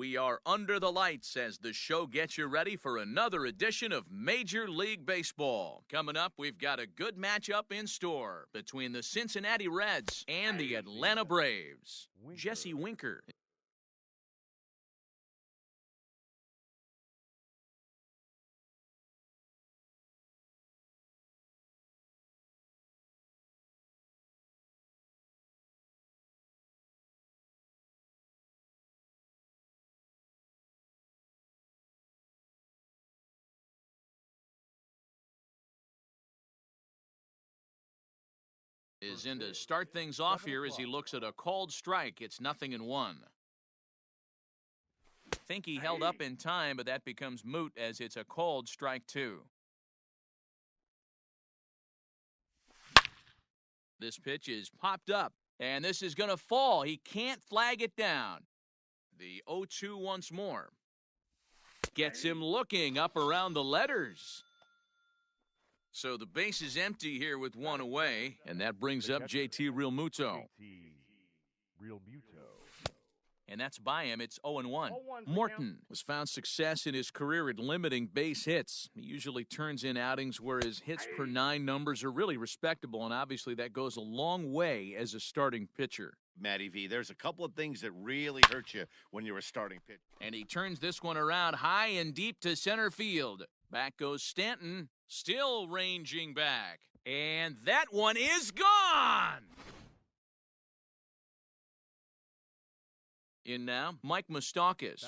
We are under the lights as the show gets you ready for another edition of Major League Baseball. Coming up, we've got a good matchup in store between the Cincinnati Reds and the Atlanta Braves. Jesse Winker is in to start things off here as he looks at a called strike. It's 0-1. Think he held up in time, but that becomes moot as it's a called strike 2. This pitch is popped up, and this is going to fall. He can't flag it down. The 0-2 once more. Gets him looking up around the letters. So the base is empty here with one away, and that brings up JT Realmuto. And that's by him. It's 0-1. Morton has found success in his career at limiting base hits. He usually turns in outings where his hits per 9 numbers are really respectable, and obviously that goes a long way as a starting pitcher. Matty V, there's a couple of things that really hurt you when you're a starting pitcher. And he turns this one around high and deep to center field. Back goes Stanton, still ranging back. And that one is gone! In now, Mike Moustakas,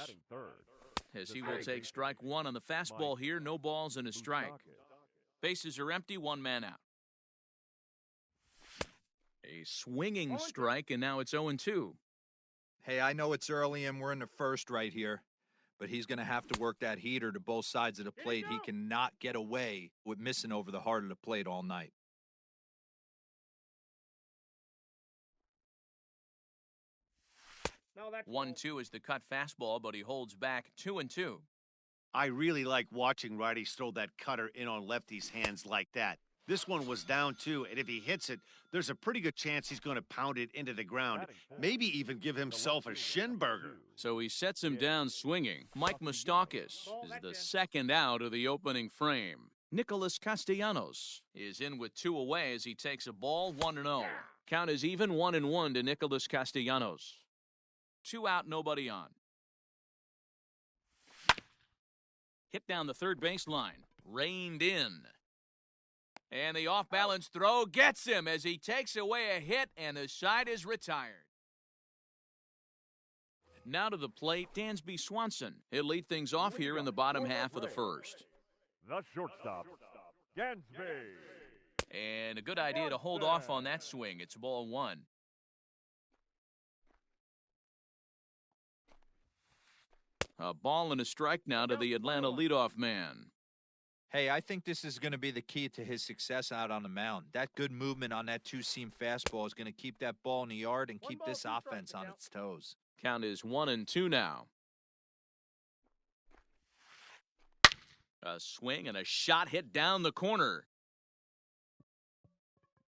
as he will take strike 1 on the fastball here. No balls and a strike. Bases are empty, 1 man out. A swinging strike, and now it's 0-2. Hey, I know it's early and we're in the first right here, but he's going to have to work that heater to both sides of the plate. He cannot get away with missing over the heart of the plate all night. No, that's 1-2 is the cut fastball, but he holds back 2-2. I really like watching righties throw that cutter in on lefties' hands like that. This one was down 2, and if he hits it, there's a pretty good chance he's going to pound it into the ground, maybe even give himself a shin burger. So he sets him down swinging. Mike Moustakas is the second out of the opening frame. Nicholas Castellanos is in with 2 away as he takes a ball 1-0. Count is even 1-1 to Nicholas Castellanos. 2 out, nobody on. Hit down the third baseline. Reined in. And the off-balance throw gets him as he takes away a hit, and the side is retired. Now to the plate, Dansby Swanson. He'll lead things off here in the bottom half of the first. the shortstop, Dansby. And a good idea to hold off on that swing. It's ball 1. A ball and a strike now to the Atlanta leadoff man. Hey, I think this is going to be the key to his success out on the mound. That good movement on that two-seam fastball is going to keep that ball in the yard and keep this offense on its toes. Count is 1-2 now. A swing and a shot hit down the corner.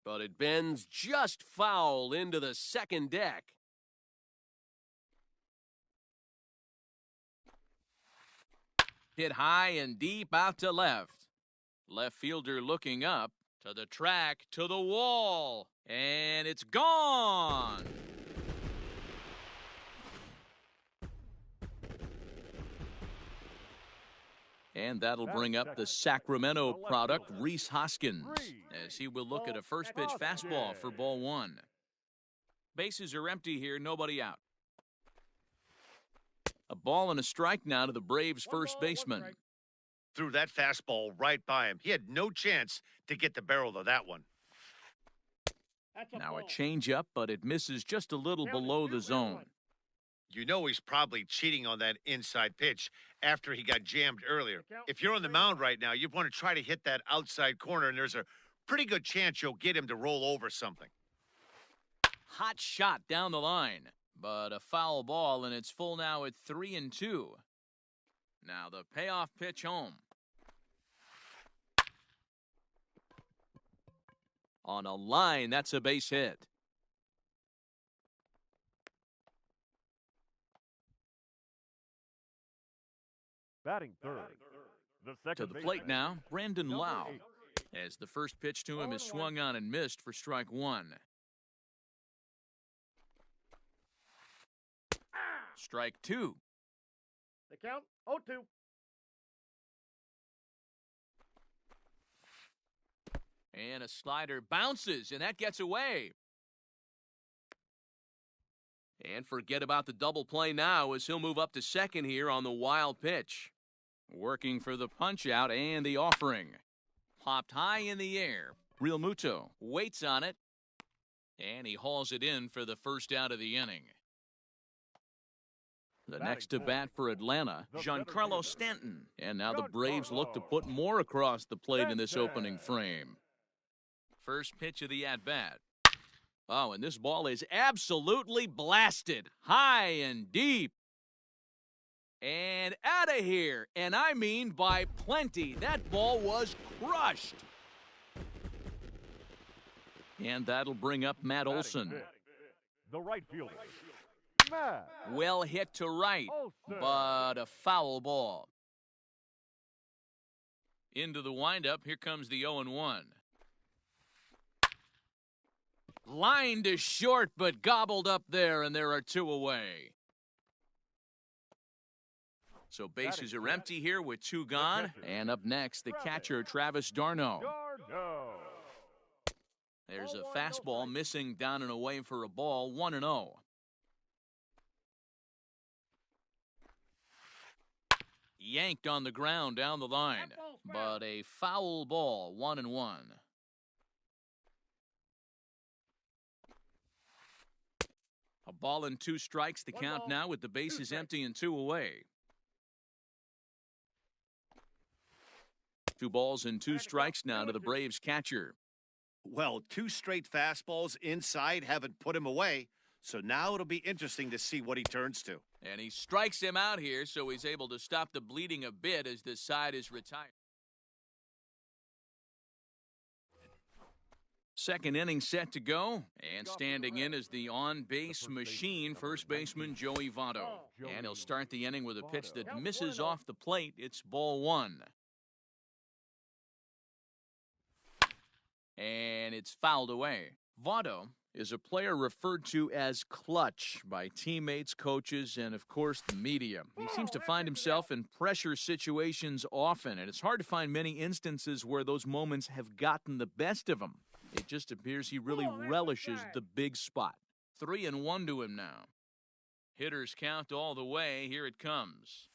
But it bends just foul into the second deck. Hit high and deep out to left. Left fielder looking up to the track, to the wall, and it's gone. And that'll bring up the Sacramento product, Rhys Hoskins, as he will look at a first pitch fastball for ball 1. Bases are empty here, nobody out. A ball and a strike now to the Braves' first baseman. Threw that fastball right by him. He had no chance to get the barrel of that one. Now a changeup, but it misses just a little below the zone. You know he's probably cheating on that inside pitch after he got jammed earlier. If you're on the mound right now, you want to try to hit that outside corner, and there's a pretty good chance you'll get him to roll over something. Hot shot down the line, but a foul ball, and it's full now at 3-2. Now the payoff pitch home. On a line, that's a base hit. Batting third. The To second the baseman, plate now, Brandon number Lau. 8. As the first pitch to him is 0-1. swung on and missed for strike one. Strike two. The count 0-2. And a slider bounces, and that gets away. And forget about the double play now as he'll move up to second here on the wild pitch. Working for the punch-out and the offering. Popped high in the air. Real Muto waits on it, and he hauls it in for the first out of the inning. The next to bat for Atlanta, Giancarlo Stanton. And now the Braves look to put more across the plate in this opening frame. First pitch of the at-bat. Oh, and this ball is absolutely blasted. High and deep. And out of here. And I mean by plenty. That ball was crushed. And that'll bring up Matt Olson. The right fielder, Matt. Well hit to right, Olson. but a foul ball. Into the windup, here comes the 0-1. Line to short, but gobbled up there, and there are two away. So bases are empty here with two gone. And up next, the catcher, Travis d'Arnaud. There's a fastball missing down and away for a ball, 1-0. Yanked on the ground down the line, but a foul ball, 1-1. A ball and two strikes, the count now with the bases empty and two away. 2 balls and 2 strikes now to the Braves catcher. Well, 2 straight fastballs inside haven't put him away, so now it'll be interesting to see what he turns to. And he strikes him out here, so he's able to stop the bleeding a bit as this side is retired. Second inning set to go, and standing in is the on-base machine, first baseman Joey Votto. And he'll start the inning with a pitch that misses off the plate. It's ball 1. And it's fouled away. Votto is a player referred to as clutch by teammates, coaches, and, of course, the media. He seems to find himself in pressure situations often, and it's hard to find many instances where those moments have gotten the best of him. It just appears he really relishes the big spot. 3-1 to him now. Hitters count all the way. Here it comes.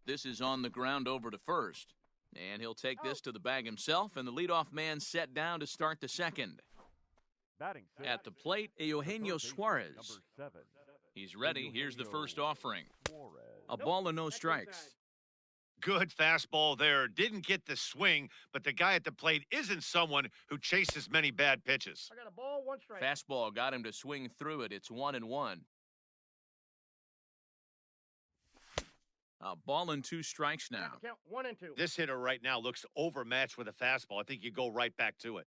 This is on the ground over to first. And he'll take this to the bag himself, and the leadoff man set down to start the second. At the plate, Eugenio Suarez. He's ready. Here's the first offering. A ball and no strikes. Good fastball there. Didn't get the swing, but the guy at the plate isn't someone who chases many bad pitches. I got a ball, 1 strike. Fastball got him to swing through it. It's 1-1. A ball and 2 strikes now. Count 1 and 2. This hitter right now looks overmatched with a fastball. I think you go right back to it.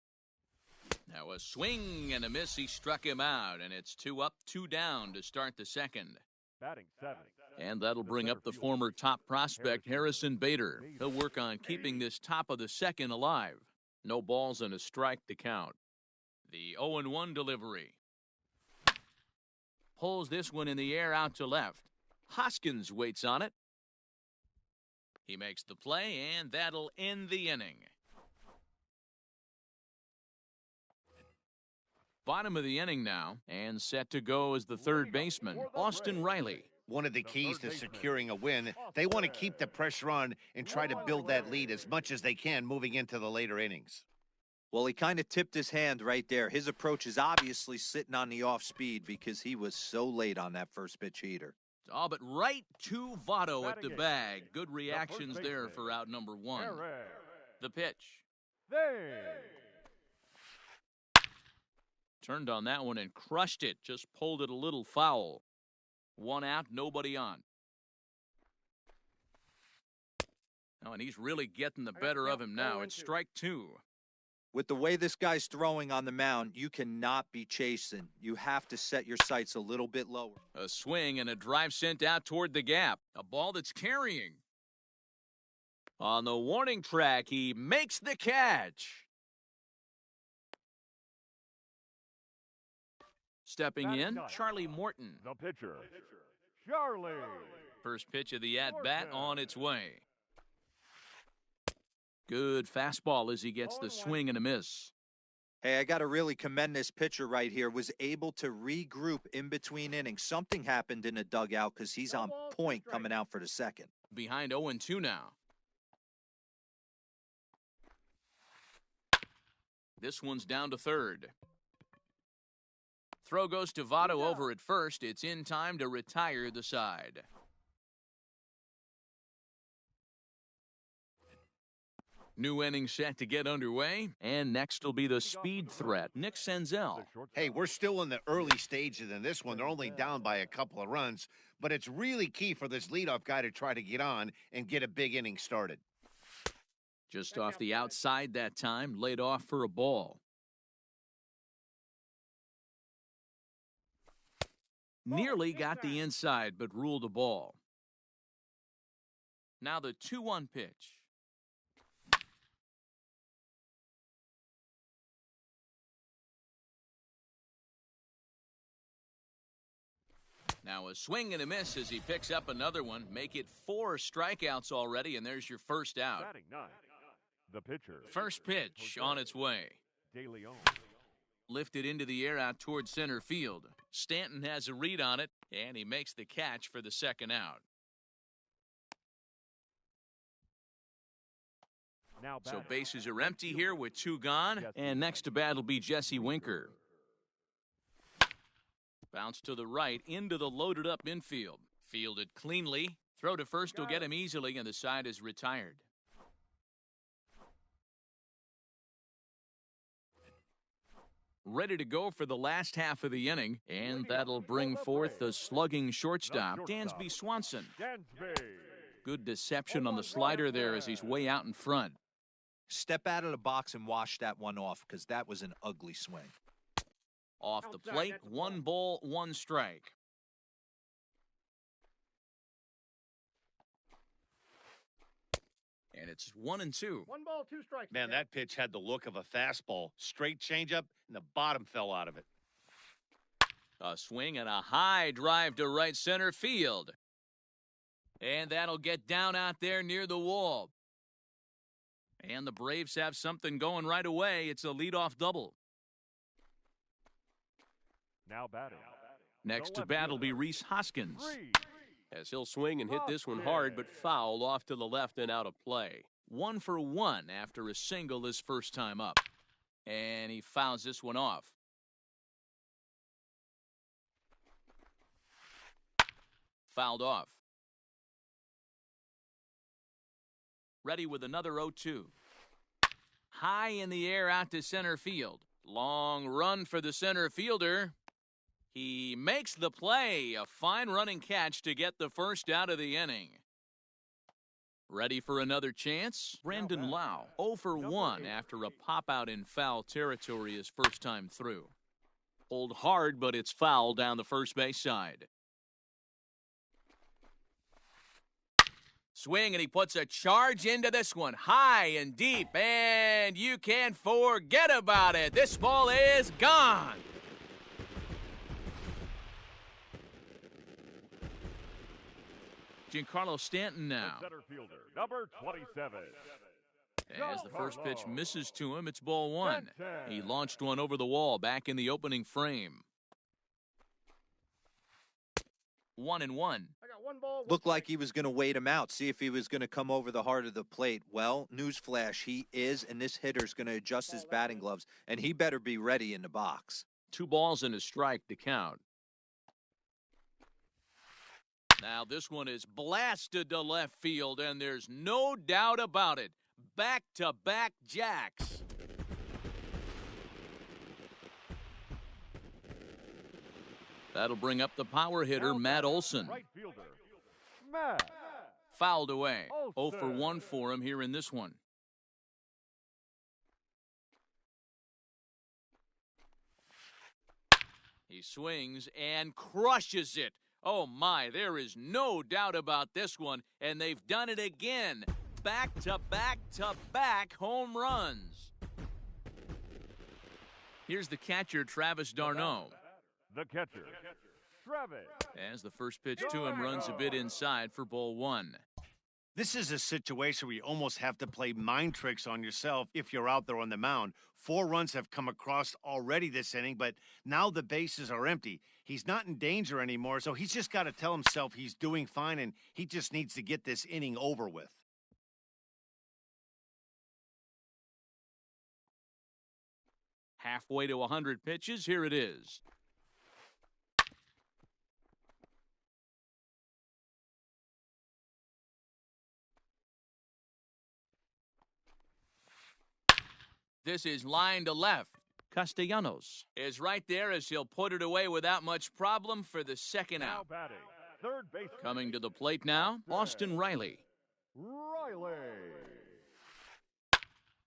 Now a swing and a miss. He struck him out, and it's 2 up, 2 down to start the second. Batting 7. And that'll bring up the former top prospect, Harrison Bader. He'll work on keeping this top of the second alive. No balls and a strike to count. The 0-1 delivery. Pulls this one in the air out to left. Hoskins waits on it. He makes the play, and that'll end the inning. Bottom of the inning now, and set to go is the third baseman, Austin Riley. One of the keys to securing a win, they want to keep the pressure on and try to build that lead as much as they can moving into the later innings. Well, he kind of tipped his hand right there. His approach is obviously sitting on the off speed because he was so late on that first pitch heater. Oh, but right to Votto at the bag. Good reactions there for out number 1. The pitch. Turned on that one and crushed it. Just pulled it a little foul. 1 out, nobody on. Oh, and he's really getting the better of him now. It's strike 2. With the way this guy's throwing on the mound, you cannot be chasing. You have to set your sights a little bit lower. A swing and a drive sent out toward the gap. A ball that's carrying. On the warning track, he makes the catch. Stepping in, Charlie Morton. The pitcher, Charlie. First pitch of the at-bat on its way. Good fastball as he gets the swing and a miss. Hey, I got to really commend this pitcher right here. Was able to regroup in between innings. Something happened in the dugout because he's on point coming out for the second. Behind 0-2 now. This one's down to third. Throw goes to Votto over at first. It's in time to retire the side. New inning set to get underway, and next will be the speed threat, Nick Senzel. Hey, we're still in the early stages in this one. They're only down by a couple of runs, but it's really key for this leadoff guy to try to get on and get a big inning started. Just off the outside that time, laid off for a ball. Nearly got the inside, but ruled a ball. Now the 2-1 pitch. Now a swing and a miss as he picks up another one. Make it 4 strikeouts already, and there's your first out. Batting ninth, the pitcher. First pitch on its way. De Leon. Lifted into the air out toward center field. Stanton has a read on it, and he makes the catch for the second out. Now So bases are empty here with 2 gone, and next to bat will be Jesse Winker. Bounce to the right into the loaded up infield. Fielded cleanly. Throw to first will get him easily, and the side is retired. Ready to go for the last half of the inning, and that'll bring forth the slugging shortstop, Dansby Swanson. Good deception on the slider there as he's way out in front. Step out of the box and wash that one off because that was an ugly swing. Off the plate, 1 ball, 1 strike. And it's 1-2. 1 ball, 2 strikes. Man, that pitch had the look of a fastball. Straight changeup, and the bottom fell out of it. A swing and a high drive to right center field. And that'll get down out there near the wall. And the Braves have something going right away. It's a leadoff double. Now batting. Next to bat will be Rhys Hoskins. As he'll swing and hit this one hard, but foul off to the left and out of play. 1 for 1 after a single his first time up. And he fouls this one off. Fouled off. Ready with another 0-2. High in the air out to center field. Long run for the center fielder. He makes the play. A fine running catch to get the first out of the inning. Ready for another chance? Brandon Lau, 0 for 1 after a pop-out in foul territory his first time through. Pulled hard, but it's foul down the first base side. Swing, and he puts a charge into this one. High and deep, and you can't forget about it. This ball is gone. Giancarlo Stanton now. Center fielder, number 27. As the first pitch misses to him, it's ball 1. He launched one over the wall back in the opening frame. 1-1. I got 1 ball. Looked like he was going to wait him out, see if he was going to come over the heart of the plate. Well, newsflash, he is, and this hitter's going to adjust his batting gloves, and he better be ready in the box. 2 balls and a strike to count. Now this one is blasted to left field, and there's no doubt about it. Back-to-back jacks. That'll bring up the power hitter, Matt Olson. Right fielder, Matt. Fouled away. 0 for 1 for him here in this one. He swings and crushes it. Oh my, there is no doubt about this one, and they've done it again. Back to back to back home runs. Here's the catcher, Travis d'Arnaud. The catcher, Travis. As the first pitch to him runs a bit inside for ball one. This is a situation where you almost have to play mind tricks on yourself if you're out there on the mound. 4 runs have come across already this inning, but now the bases are empty. He's not in danger anymore, so he's just got to tell himself he's doing fine, and he just needs to get this inning over with. Halfway to 100 pitches, here it is. This is line to left. Castellanos is right there as he'll put it away without much problem for the second Now out. batting, third base. Coming to the plate now, Austin Riley. Riley.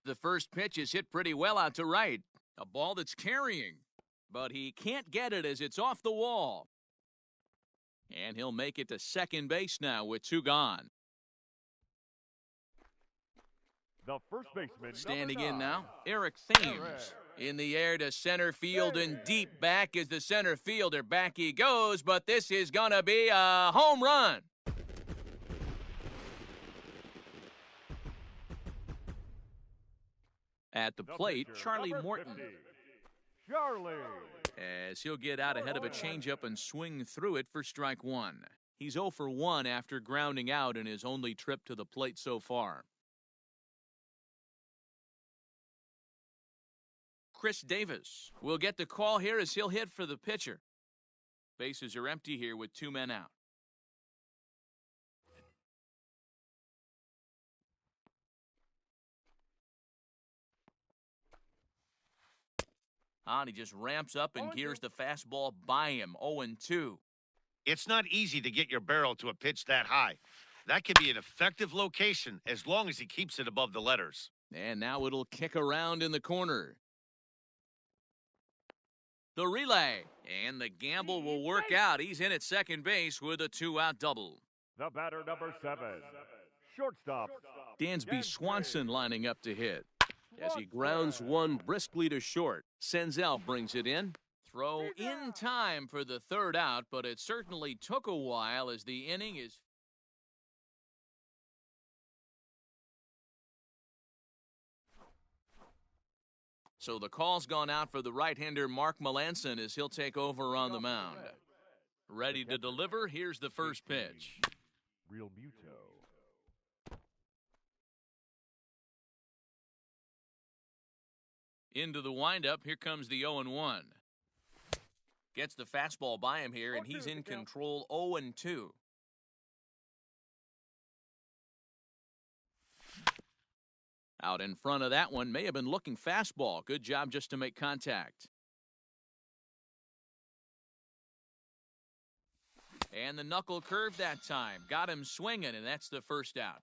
The first pitch is hit pretty well out to right. A ball that's carrying, but he can't get it as it's off the wall. And he'll make it to second base now with 2 gone. The first baseman. Standing number in 9. now, Eric Thames. In the air to center field and deep back is the center fielder. Back he goes, but this is going to be a home run. At the The plate, pitcher, Charlie number Morton. 50, Charlie. As he'll get out ahead of a changeup and swing through it for strike 1. He's 0 for 1 after grounding out in his only trip to the plate so far. Chris Davis will get the call here as he'll hit for the pitcher. Bases are empty here with 2 men out. And he just ramps up and gears the fastball by him. 0-2. It's not easy to get your barrel to a pitch that high. That can be an effective location as long as he keeps it above the letters. And now it'll kick around in the corner. The relay. And the gamble will work out. He's in at second base with a 2-out double. The batter, number 7, shortstop. Dansby Swanson lining up to hit. As he grounds one briskly to short. Senzel brings it in. Throw in time for the 3rd out, but it certainly took a while as the inning is... So the call's gone out for the right-hander Mark Melanson as he'll take over on the mound. Ready to deliver, here's the first pitch. Real Muto. Into the windup, here comes the 0-1. Gets the fastball by him here, and he's in control 0-2. Out in front of that one, may have been looking fastball. Good job just to make contact. And the knuckle curve that time. Got him swinging, and that's the first out.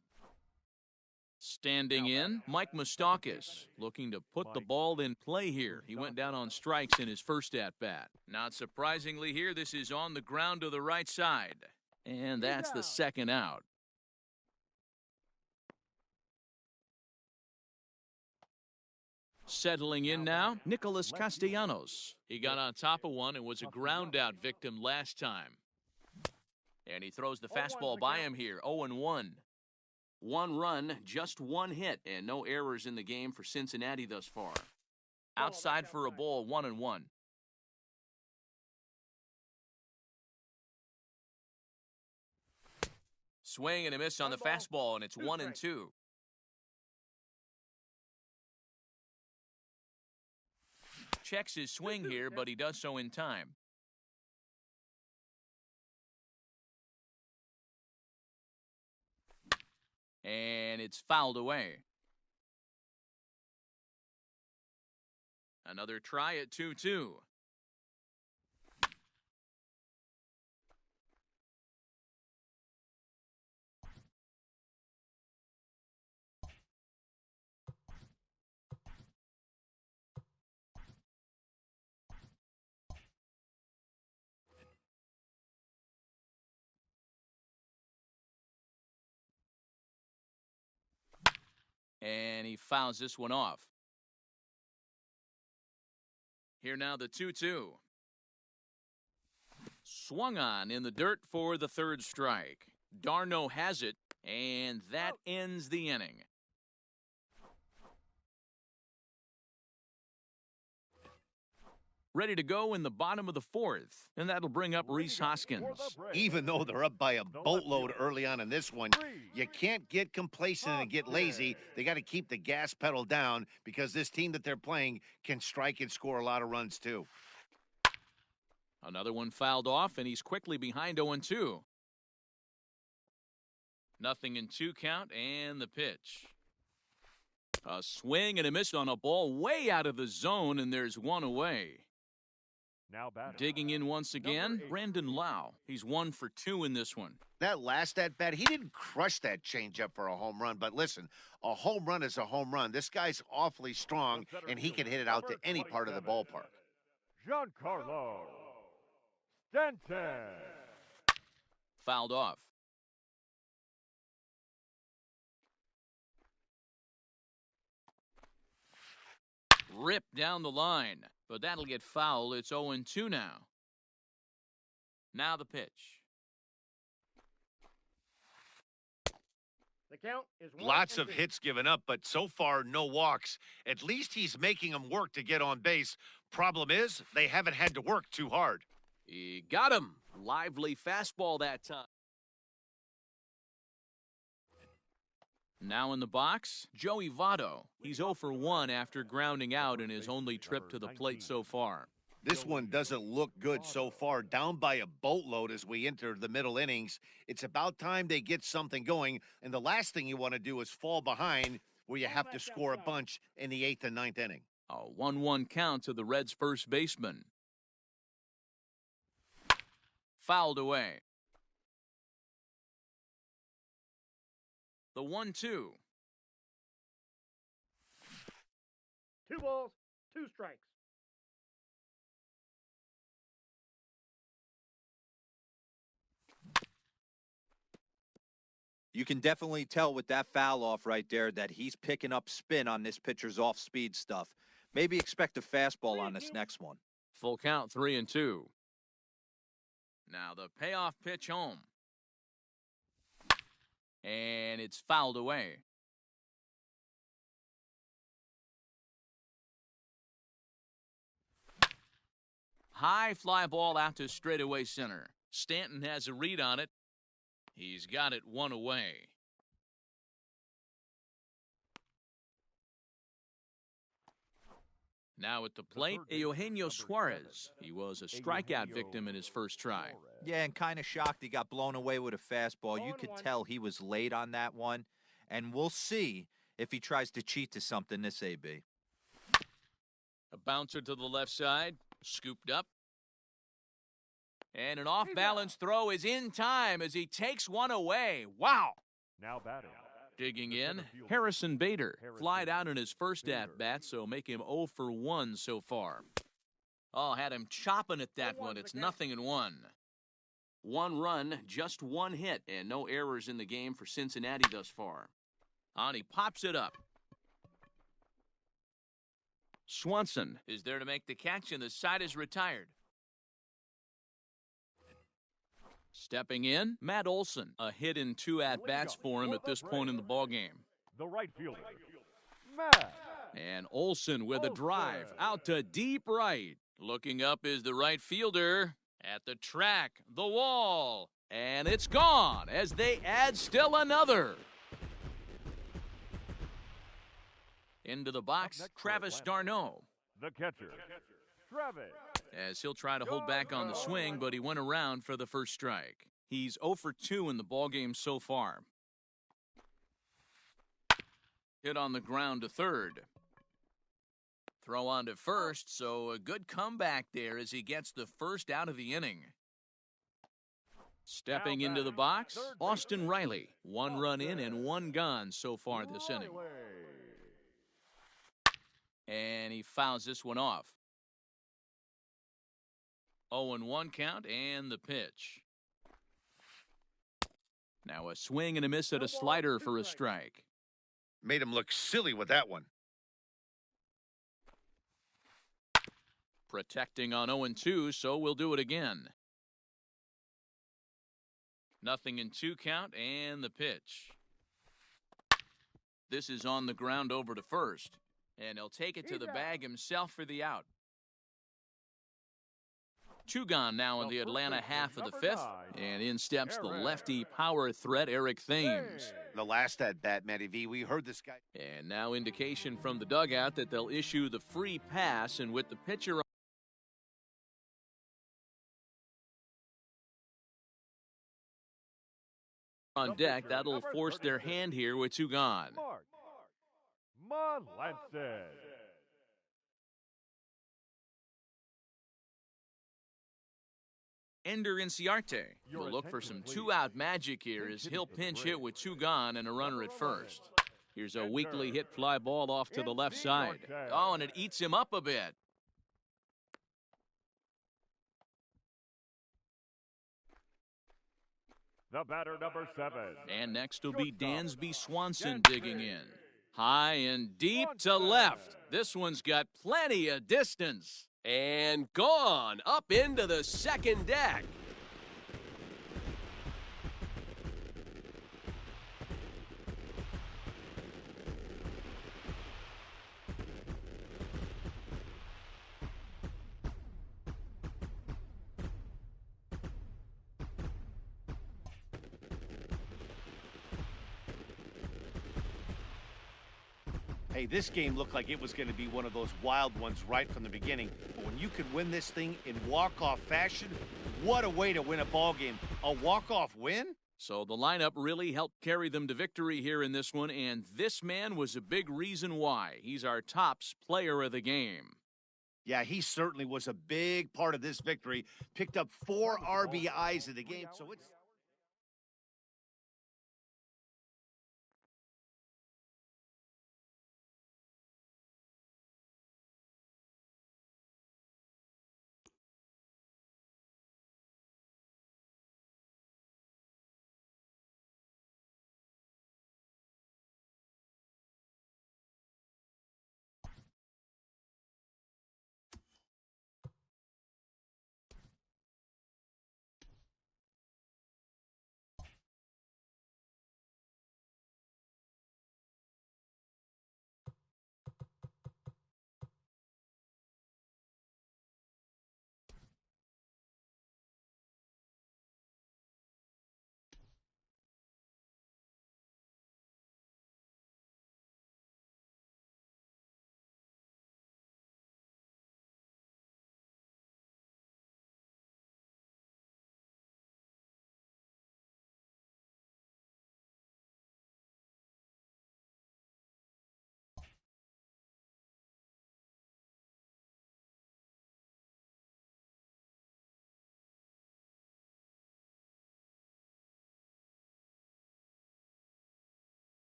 Standing in, Mike Moustakas, looking to put the ball in play here. He went down on strikes in his first at-bat. Not surprisingly here, this is on the ground to the right side. And that's the second out. Settling in now, Nicholas Castellanos. He got on top of one and was a ground-out victim last time. And he throws the fastball by him here, 0-1. 1 run, just 1 hit, and no errors in the game for Cincinnati thus far. Outside for a ball, 1-1. Swing and a miss on the fastball, and it's 1-2. Checks his swing here, but he does so in time. And it's fouled away. Another try at 2-2. And he fouls this one off. Here now the 2-2. Swung on in the dirt for the third strike. Darno has it, and that ends the inning. Ready to go in the bottom of the fourth, and that'll bring up Rhys Hoskins. Even though they're up by a boatload early on in this one, you can't get complacent and get lazy. They got to keep the gas pedal down because this team that they're playing can strike and score a lot of runs too. Another one fouled off, and he's quickly behind 0-2. 0-2 count, and the pitch. A swing and a miss on a ball way out of the zone, and there's one away. Now batting. Digging in once again, Brandon Lau. He's 1 for 2 in this one. That last at-bat, he didn't crush that changeup for a home run, but listen, a home run is a home run. This guy's awfully strong, and he can hit it out to any part of the ballpark. Giancarlo Stanton. Fouled off. Ripped down the line, but that'll get foul. It's 0-2 now. Now the pitch. The count is 1-2. Lots of hits given up, but so far, no walks. At least he's making them work to get on base. Problem is, they haven't had to work too hard. He got him. Lively fastball that time. Now in the box, Joey Votto. He's 0 for 1 after grounding out in his only trip to the plate so far. This one doesn't look good so far. Down by a boatload as we enter the middle innings. It's about time they get something going, and the last thing you want to do is fall behind where you have to score a bunch in the 8th and 9th inning. A 1-1 count to the Reds' first baseman. Fouled away. The 1-2. 2 balls, 2 strikes. You can definitely tell with that foul off right there that he's picking up spin on this pitcher's off-speed stuff. Maybe expect a fastball on this next one. Full count, 3-2. Now the payoff pitch home. And it's fouled away. High fly ball out to straightaway center. Stanton has a read on it. He's got it 1 away. Now at the plate, Eugenio Suarez. He was a strikeout victim in his first try. Yeah, and kind of shocked he got blown away with a fastball. You could tell he was late on that one. And we'll see if he tries to cheat to something this AB. A bouncer to the left side, scooped up. And an off-balance throw is in time as he takes one away. Wow! Now batting. Digging in, Harrison Bader. Flied out in his first at-bat, so make him 0 for 1 so far. Oh, had him chopping at that one. It's 0-1. 1 run, just 1 hit, and no errors in the game for Cincinnati thus far. On he pops it up. Swanson is there to make the catch, and the side is retired. Stepping in, Matt Olson. A hit in 2 at-bats for him at this point in the ballgame. The right fielder, Matt. And Olson with a drive out to deep right. Looking up is the right fielder. At the track, the wall. And it's gone as they add still another. Into the box, Travis d'Arnaud. The catcher, Travis. As he'll try to hold back on the swing, but he went around for the first strike. He's 0 for 2 in the ballgame so far. Hit on the ground to third. Throw on to first, so a good comeback there as he gets the first out of the inning. Stepping into the box, Austin Riley. 1 run in and 1 gone so far this inning. And he fouls this one off. 0-1 count and the pitch. Now a swing and a miss at a slider for a strike. Made him look silly with that one. Protecting on 0-2, so we'll do it again. 0-2 count, and the pitch. This is on the ground over to first, and he'll take it to the bag himself for the out. 2 gone now in the Atlanta half of the 5th, and in steps the lefty power threat Eric Thames. The last at bat, Matty V, we heard this guy. And now indication from the dugout that they'll issue the free pass, and with the pitcher on deck, that'll force their hand here with 2 gone. Melanson. Ender Inciarte will look for some 2-out magic here as he'll pinch hit with 2 gone and a runner at first. Here's a weakly hit fly ball off to the left side. Oh, and it eats him up a bit. The batter, number 7. And next will be Dansby Swanson digging in. High and deep to left. This one's got plenty of distance. And gone up into the second deck. Hey, this game looked like it was going to be one of those wild ones right from the beginning. But when you could win this thing in walk-off fashion, what a way to win a ball game. A walk-off win? So the lineup really helped carry them to victory here in this one, and this man was a big reason why. He's our tops player of the game. Yeah, he certainly was a big part of this victory. Picked up 4 RBIs in the game, so it's...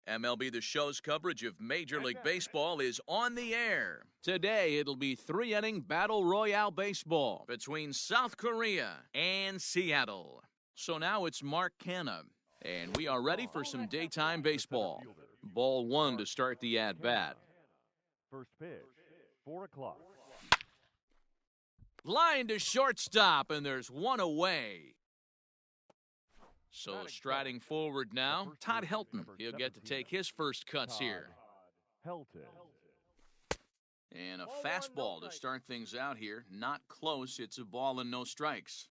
MLB The Show's coverage of Major League Baseball is on the air. Today, it'll be 3-inning Battle Royale baseball between South Korea and Seattle. So now it's Mark Canna, and we are ready for some daytime baseball. Ball 1 to start the at-bat. First pitch, 4 o'clock. Line to shortstop, and there's one away. So striding forward now, Todd Helton. He'll get to take his first cuts here. Helton. And a fastball to start things out here. Not close. It's a ball and no strikes.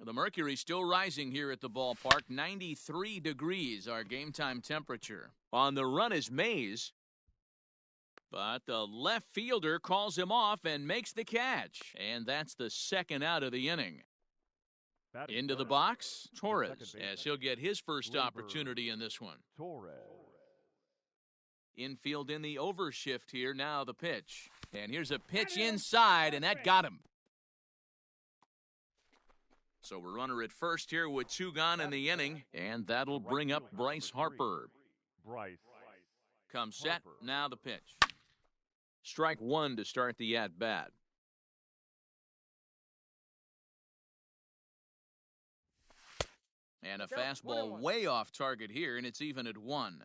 The mercury's still rising here at the ballpark. 93 degrees, our game time temperature. On the run is Mays. But the left fielder calls him off and makes the catch. And that's the second out of the inning. Into the box, Torres, as he'll get his first opportunity in this one. Torres. Infield in the overshift here, now the pitch. And here's a pitch inside, and that got him. So we're runner at first here with 2 gone in the inning, and that'll bring up Bryce Harper. Bryce. Comes set, now the pitch. Strike 1 to start the at-bat. And a fastball way off target here, and it's even at 1.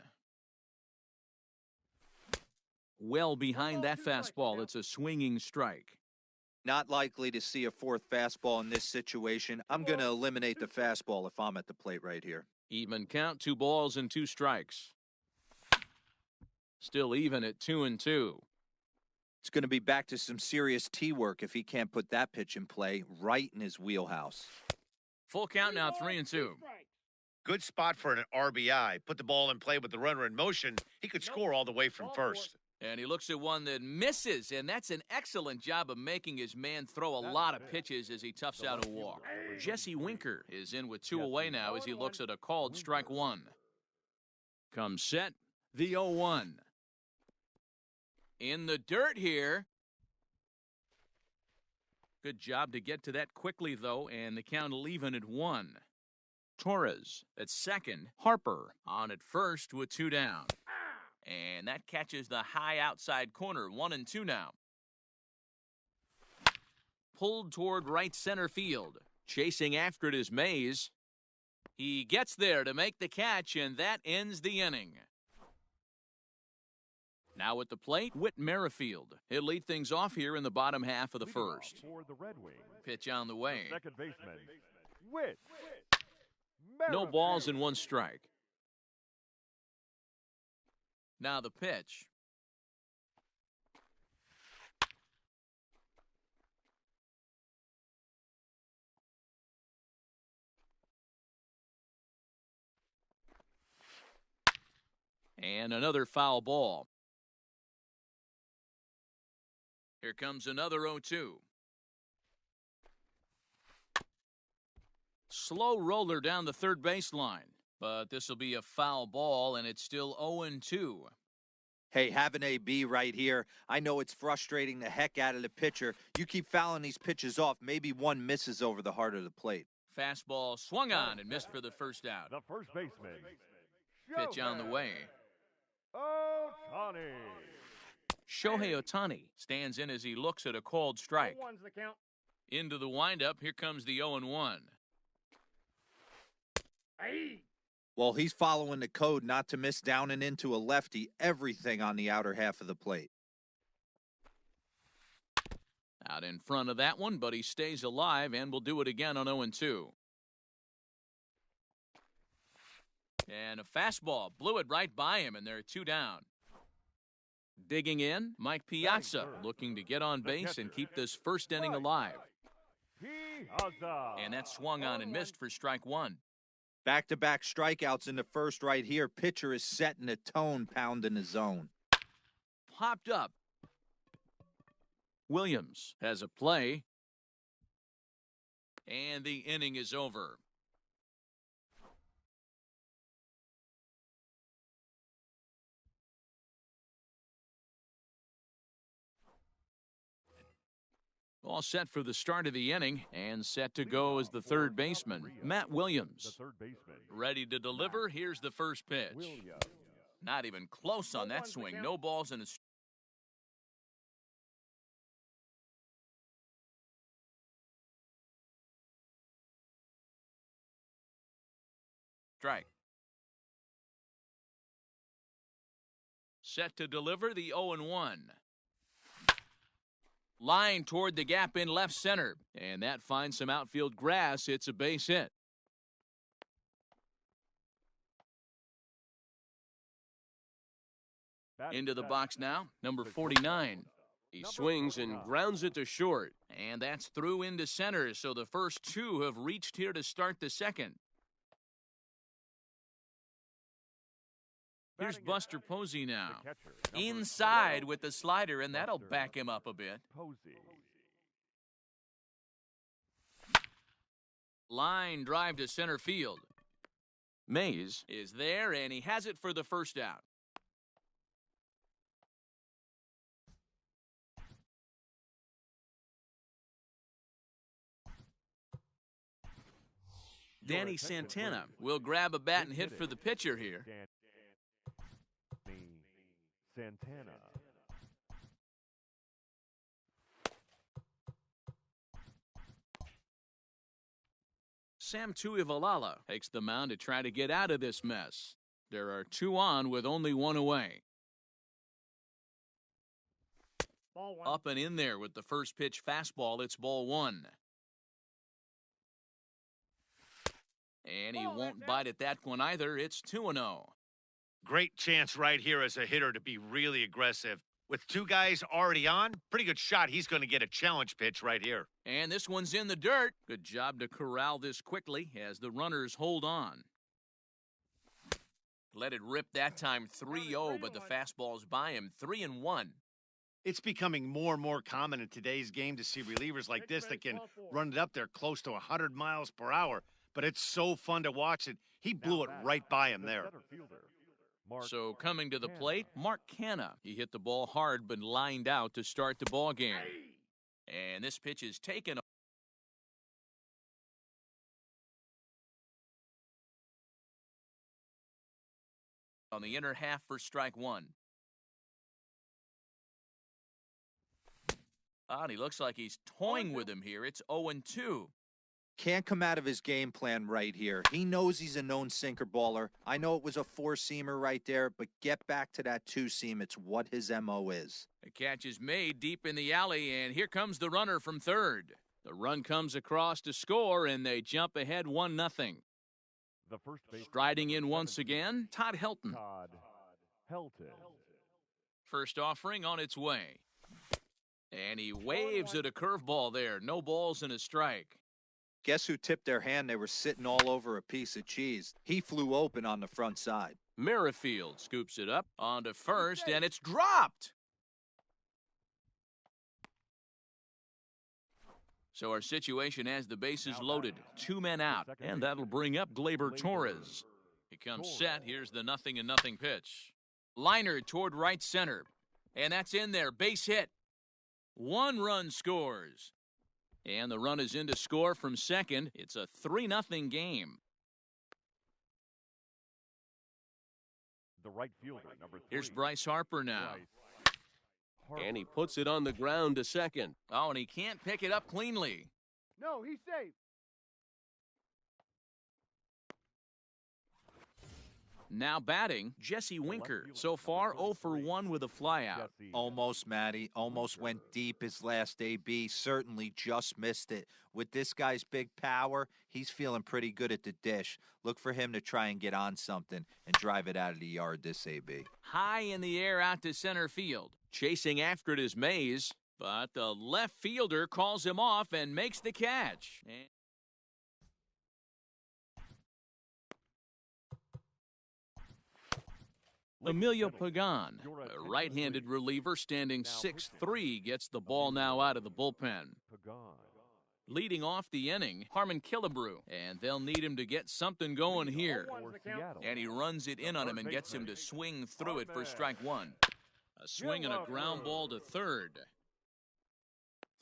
Well behind that fastball, it's a swinging strike. Not likely to see a fourth fastball in this situation. I'm going to eliminate the fastball if I'm at the plate right here. Even count, 2 balls and 2 strikes. Still even at 2-2. It's going to be back to some serious tee work if he can't put that pitch in play right in his wheelhouse. Full count now, 3-2. Good spot for an RBI. Put the ball in play with the runner in motion. He could score all the way from first. And he looks at one that misses, and that's an excellent job of making his man throw a lot of pitches as he toughs out a walk. Jesse Winker is in with 2 away now as he looks at a called strike 1. Comes set, the 0-1. In the dirt here. Good job to get to that quickly, though, and the count will even at 1. Torres at second. Harper on at first with 2 down. And that catches the high outside corner. 1-2 now. Pulled toward right center field. Chasing after it is Mays. He gets there to make the catch, and that ends the inning. Now at the plate, Whit Merrifield. He'll lead things off here in the bottom half of the first. For the Red Wings. Pitch on the way. Second baseman, Whit. No balls and 1 strike. Now the pitch. And another foul ball. Here comes another 0-2. Slow roller down the third baseline. But this will be a foul ball, and it's still 0-2. Hey, have an AB right here. I know it's frustrating the heck out of the pitcher. You keep fouling these pitches off, maybe one misses over the heart of the plate. Fastball swung on and missed for the first out. The first baseman. Pitch on the way. Ohtani. Shohei Ohtani stands in as he looks at a called strike. 0-1's the count. Into the windup, here comes the 0-1. Hey. Well, he's following the code not to miss down and into a lefty, everything on the outer half of the plate. Out in front of that one, but he stays alive and will do it again on 0-2. And a fastball blew it right by him, and there are 2 down. Digging in, Mike Piazza looking to get on base and keep this first inning alive. And that swung on and missed for strike 1. Back-to-back strikeouts in the first right here. Pitcher is setting the tone, pounding the zone. Popped up. Williams has a play. And the inning is over. All set for the start of the inning, and set to go as the third baseman, Matt Williams. The third baseman. Ready to deliver, here's the first pitch. Williams. Not even close on that swing. No balls in a strike. Set to deliver the 0-1. Line toward the gap in left center. And that finds some outfield grass. It's a base hit. Into the box now, number 49. He swings and grounds it to short. And that's through into center, so the first two have reached here to start the second. Here's Buster Posey now. Inside with the slider, and that'll back him up a bit. Line drive to center field. Mays is there, and he has it for the first out. Danny Santana will grab a bat and hit for the pitcher here. Santana. Sam Tuivalala takes the mound to try to get out of this mess. There are two on with only one away. Ball one. Up and in there with the first pitch fastball. It's ball one. And he won't bite at that one either. It's 2-0. Great chance right here as a hitter to be really aggressive. With two guys already on, pretty good shot. He's going to get a challenge pitch right here. And this one's in the dirt. Good job to corral this quickly as the runners hold on. Let it rip that time 3-0, but the fastball's by him 3-1. It's becoming more and more common in today's game to see relievers like this that can run it up there close to 100 miles per hour. But it's so fun to watch it. He blew it right by him there. So coming to the plate, Mark Canha. He hit the ball hard but lined out to start the ball game. And this pitch is taken on the inner half for strike one. And he looks like he's toying with him here. It's 0-2. Can't come out of his game plan right here. He knows he's a known sinker baller. I know it was a four-seamer right there, but get back to that two-seam. It's what his MO is. The catch is made deep in the alley, and here comes the runner from third. The run comes across to score, and they jump ahead 1-0. Striding in once again, Todd Helton. First offering on its way. And he waves at a curveball there. No balls and a strike. Guess who tipped their hand? They were sitting all over a piece of cheese. He flew open on the front side. Merrifield scoops it up onto first, and it's dropped. So our situation has the bases loaded. 2 men out, and that'll bring up Gleyber Torres. He comes set. Here's the 0-0 pitch. Liner toward right center, and that's in there. Base hit. 1 run scores. And the run is in to score from second. It's a 3-0 game. The right fielder, number 3. Here's Bryce Harper now. And he puts it on the ground to second. Oh, and he can't pick it up cleanly. No, he's safe. Now batting, Jesse Winker. So far, 0 for 1 with a flyout. Almost, Matty. Almost went deep his last AB. Certainly just missed it. With this guy's big power, he's feeling pretty good at the dish. Look for him to try and get on something and drive it out of the yard this AB. High in the air out to center field. Chasing after it is Mays, but the left fielder calls him off and makes the catch. Emilio Pagan, a right-handed reliever standing 6'3", gets the ball now out of the bullpen. Leading off the inning, Harmon Killebrew, and they'll need him to get something going here. And he runs it in on him and gets him to swing through it for strike one. A swing and a ground ball to third.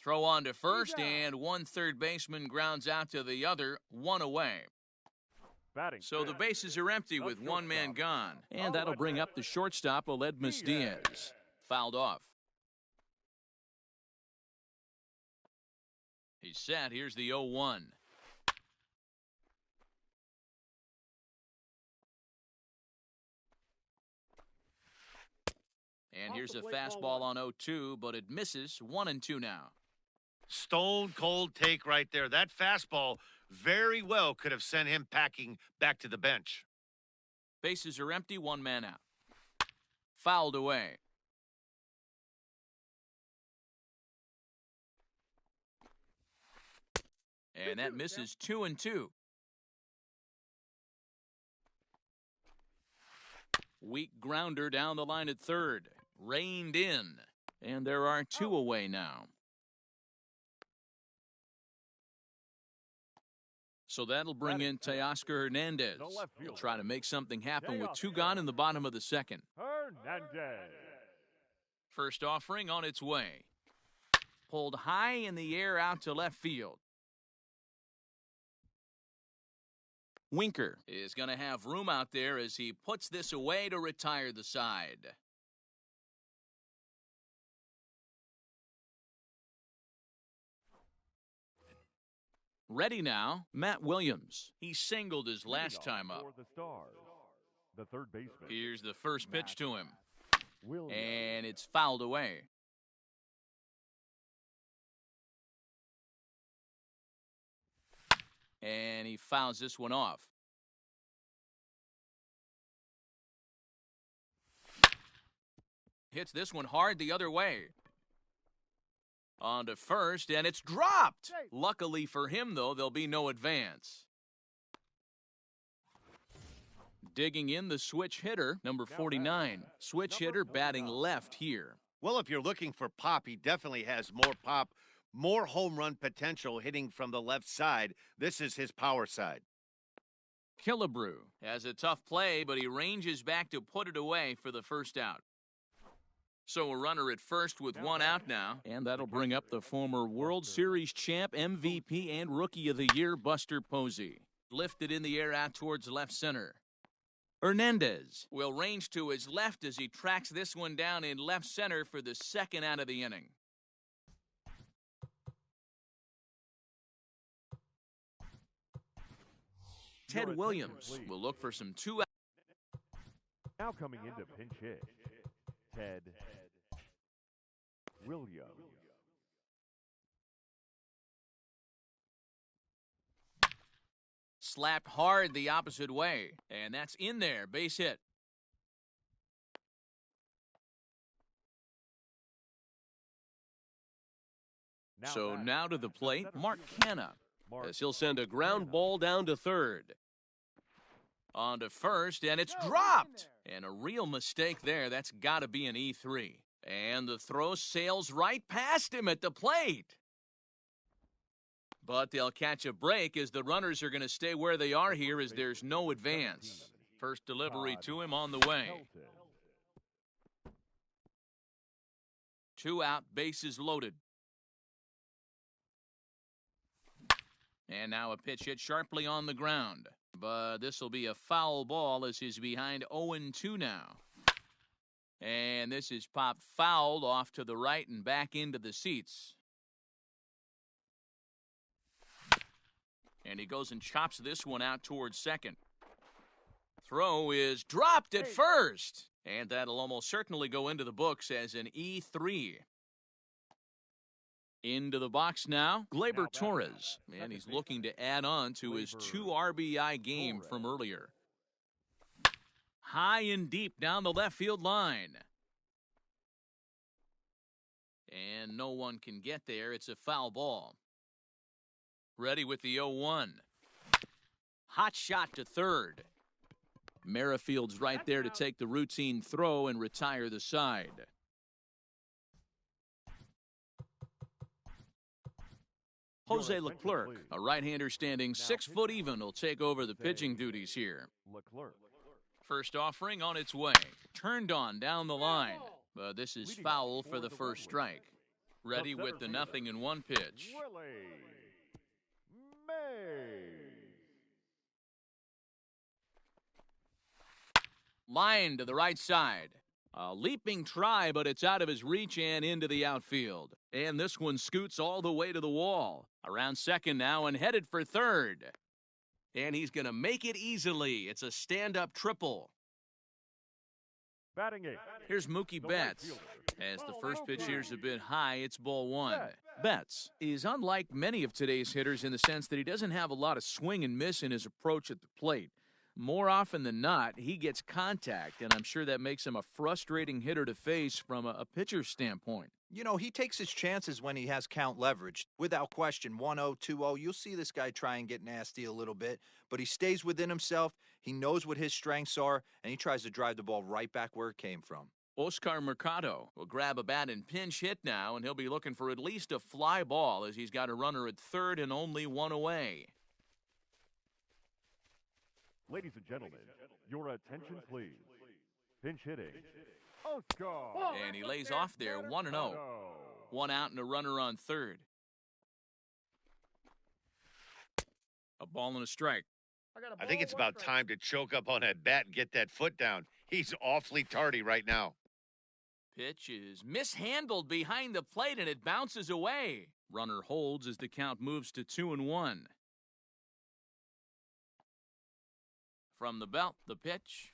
Throw on to first, and one third baseman grounds out to the other, 1 away. Batting So the fifth. bases are empty with one man gone. And that'll bring up the shortstop, Aledmus Diaz. Fouled off. He's set. Here's the 0-1. And here's a fastball on 0-2, but it misses. 1-2 now. Stone cold take right there. That fastball very well could have sent him packing back to the bench. Bases are empty, one man out. Fouled away. And that misses. 2-2. Weak grounder down the line at third. Reined in. And there are two away now. So that'll bring in Teoscar Hernandez. He'll try to make something happen with two gone in the bottom of the second. Hernandez. First offering on its way. Pulled high in the air out to left field. Winker is going to have room out there as he puts this away to retire the side. Ready now, Matt Williams. He singled his last time up. For the Stars, the third baseman. Here's the first pitch to him. Williams. And it's fouled away. And he fouls this one off. Hits this one hard the other way. On to first, and it's dropped. Luckily for him, though, there'll be no advance. Digging in the switch hitter, number 49. Switch hitter batting left here. Well, if you're looking for pop, he definitely has more pop, more home run potential hitting from the left side. This is his power side. Killebrew has a tough play, but he ranges back to put it away for the first out. So a runner at first with one out now. And that'll bring up the former World Series champ, MVP, and Rookie of the Year, Buster Posey. Lifted in the air out towards left center. Hernandez will range to his left as he tracks this one down in left center for the second out of the inning. Ted Williams will look for some two out. Now coming into pinch hit, Ted Williams. Slapped hard the opposite way, and that's in there, base hit. So now to the plate, Mark Canha, as he'll send a ground ball down to third. On to first, and it's dropped. And a real mistake there. That's got to be an E3. And the throw sails right past him at the plate. But they'll catch a break as the runners are going to stay where they are here as there's no advance. First delivery to him on the way. 2 out, bases loaded. And now a pitch hit sharply on the ground. But this will be a foul ball as he's behind 0-2 now. And this is popped fouled off to the right and back into the seats. And he goes and chops this one out towards second. Throw is dropped at first. And that'll almost certainly go into the books as an E3. Into the box now, Gleyber Torres. And he's looking to add on to his 2 RBI game from earlier. High and deep down the left field line. And no one can get there. It's a foul ball. Ready with the 0-1. Hot shot to third. Merrifield's right there to take the routine throw and retire the side. Jose Leclerc, a right-hander standing 6 foot even, will take over the pitching duties here. Leclerc. First offering on its way. Turned on down the line. But this is foul for the first strike. Ready with the 0-1 pitch. Willie Mays. Line to the right side. A leaping try, but it's out of his reach and into the outfield. And this one scoots all the way to the wall. Around second now and headed for third. And he's going to make it easily. It's a stand-up triple. Batting eighth. Here's Mookie The right Betts. fielder. As the first pitch here's a bit high, it's ball one. Betts is unlike many of today's hitters in the sense that he doesn't have a lot of swing and miss in his approach at the plate. More often than not, he gets contact, and I'm sure that makes him a frustrating hitter to face from a pitcher's standpoint. You know, he takes his chances when he has count leverage. Without question, 1-0, 2-0, you'll see this guy try and get nasty a little bit, but he stays within himself, he knows what his strengths are, and he tries to drive the ball right back where it came from. Oscar Mercado will grab a bat and pinch hit now, and he'll be looking for at least a fly ball as he's got a runner at third and only one away. Ladies and gentlemen, your attention please. Pinch hitting. Oscar. And he lays off there, 1-0. One out and a runner on third. A ball and a strike. I think it's about time to choke up on that bat and get that foot down. He's awfully tardy right now. Pitch is mishandled behind the plate and it bounces away. Runner holds as the count moves to 2-1. From the belt, the pitch.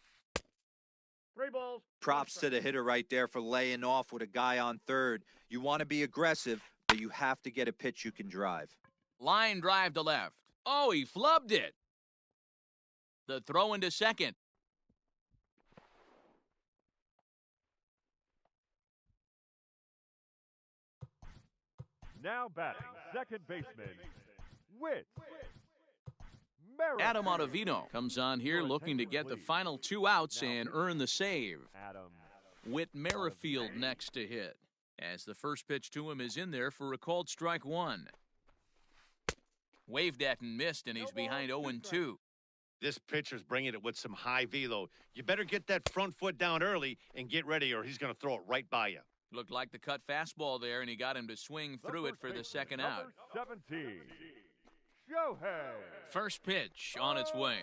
3 balls. Props to the hitter right there for laying off with a guy on third. You want to be aggressive, but you have to get a pitch you can drive. Line drive to left. Oh, he flubbed it. The throw into second. Now batting, second baseman, Witt. Adam Ottavino comes on here looking to get the final 2 outs and earn the save. Whit Merrifield next to hit, as the first pitch to him is in there for a called strike one. Waved at and missed, and he's behind 0-2. This pitcher's bringing it with some high velo. You better get that front foot down early and get ready or he's going to throw it right by you. Looked like the cut fastball there, and he got him to swing through it for the second out. 17, Shohei. First pitch on its way.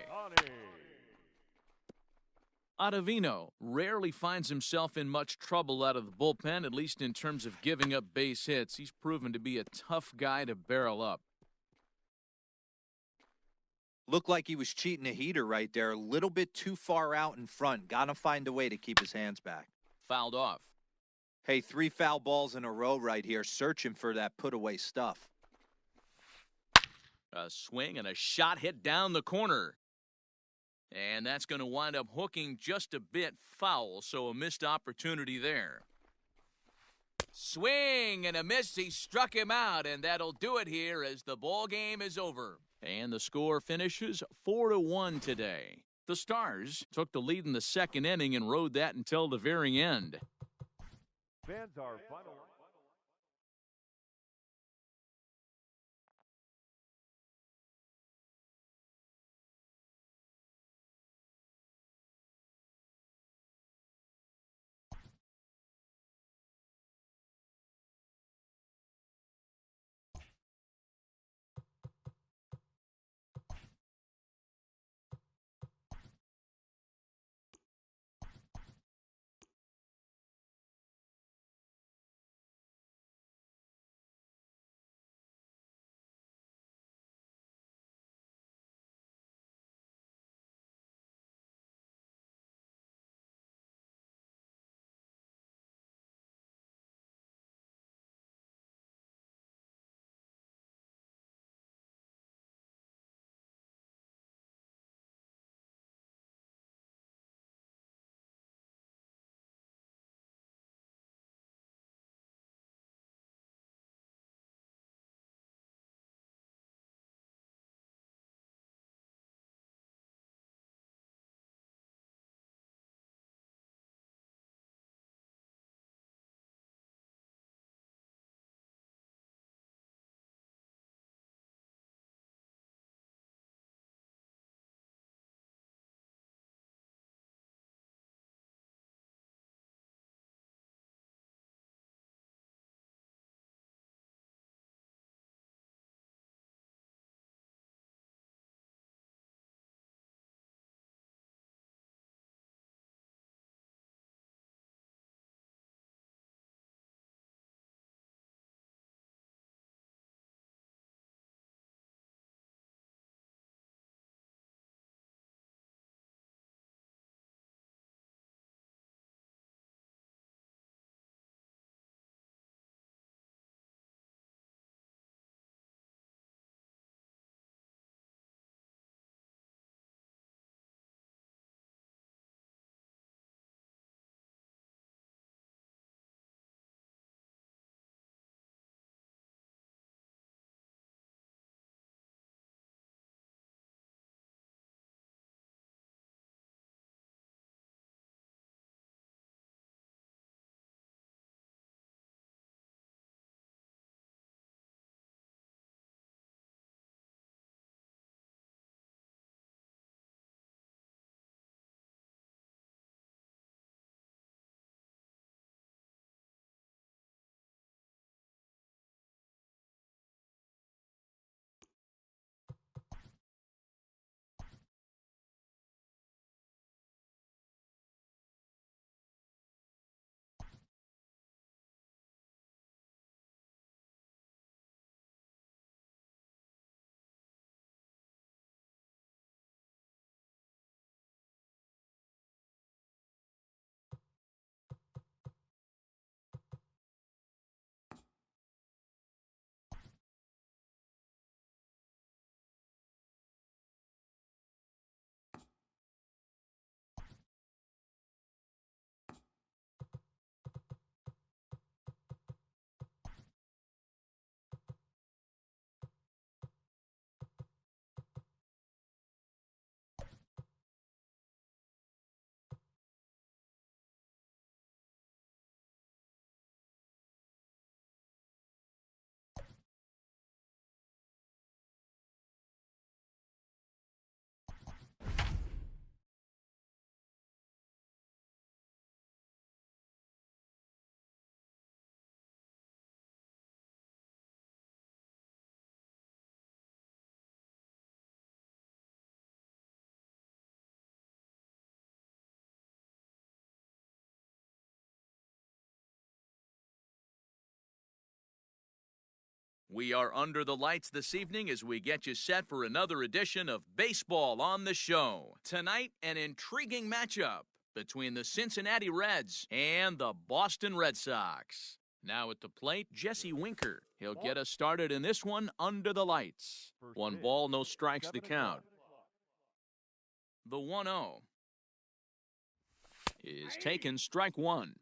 Ottavino rarely finds himself in much trouble out of the bullpen, at least in terms of giving up base hits. He's proven to be a tough guy to barrel up. Looked like he was cheating a heater right there. A little bit too far out in front. Got to find a way to keep his hands back. Fouled off. Hey, 3 foul balls in a row right here, searching for that put-away stuff. A swing and a shot hit down the corner. And that's going to wind up hooking just a bit foul, so a missed opportunity there. Swing and a miss. He struck him out, and that'll do it here as the ball game is over. And the score finishes 4-1 today. The Stars took the lead in the second inning and rode that until the very end. Fans are final. We are under the lights this evening as we get you set for another edition of Baseball on the Show. Tonight, an intriguing matchup between the Cincinnati Reds and the Boston Red Sox. Now at the plate, Jesse Winker. He'll get us started in this one under the lights. 1 ball, no strikes the count. The 1-0 is taken, strike 1.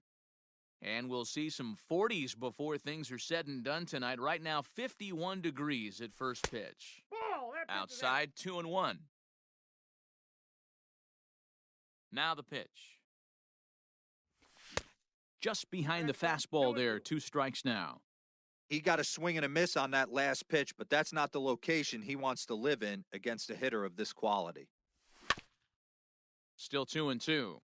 And we'll see some 40s before things are said and done tonight. Right now, 51 degrees at first pitch. Outside, 2-1. Now the pitch. Just behind the fastball there, 2 strikes now. He got a swing and a miss on that last pitch, but that's not the location he wants to live in against a hitter of this quality. Still 2-2.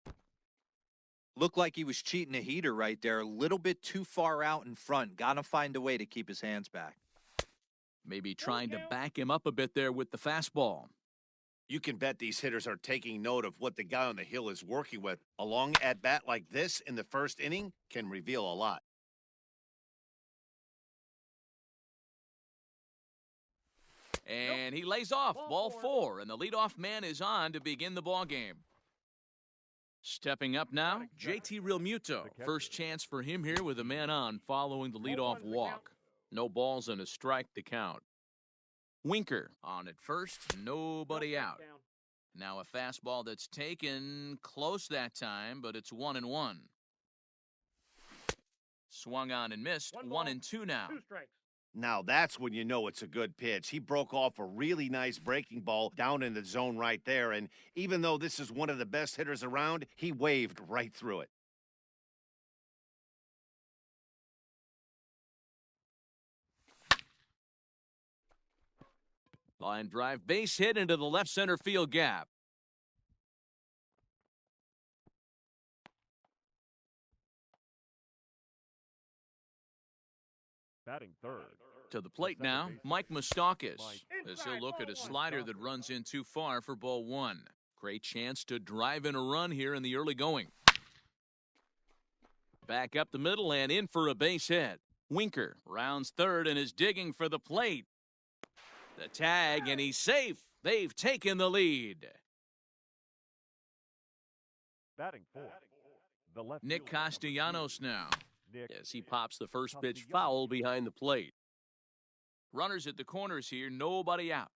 Looked like he was cheating a heater right there. A little bit too far out in front. Got to find a way to keep his hands back. Maybe trying to back him up a bit there with the fastball. You can bet these hitters are taking note of what the guy on the hill is working with. A long at-bat like this in the first inning can reveal a lot. And he lays off, ball 4, and the leadoff man is on to begin the ball game. Stepping up now, JT Realmuto. First chance for him here with a man on following the leadoff walk. No balls and a strike to count. Winker on at first, nobody out. Now a fastball that's taken close that time, but it's 1-1. Swung on and missed, 1-2 now. 2 strikes. Now that's when you know it's a good pitch. He broke off a really nice breaking ball down in the zone right there, and even though this is one of the best hitters around, he waved right through it. Line drive, base hit into the left center field gap. Batting third. To the plate now, Mike Moustakas, as he'll look at a slider that runs in too far for ball 1. Great chance to drive in a run here in the early going. Back up the middle and in for a base hit. Winker rounds third and is digging for the plate. The tag, and he's safe. They've taken the lead. Batting fourth. The left Nick fielder, Castellanos now, Nick as he pops the first pitch foul behind the plate. Runners at the corners here, nobody out.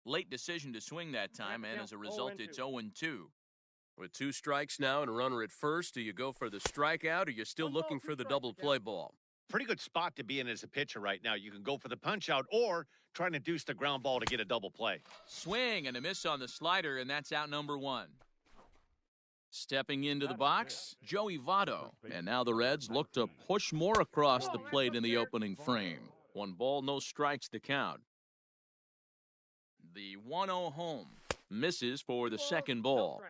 Late decision to swing that time, and as a result, it's 0-2. With 2 strikes now and a runner at first, do you go for the strikeout or you're still looking for the double play ball? Pretty good spot to be in as a pitcher right now. You can go for the punch out or try to induce the ground ball to get a double play. Swing and a miss on the slider, and that's out number 1. Stepping into the box, Joey Votto. And now the Reds look to push more across the plate in the opening frame. 1 ball, no strikes to count. The 1-0 home misses for the second ball.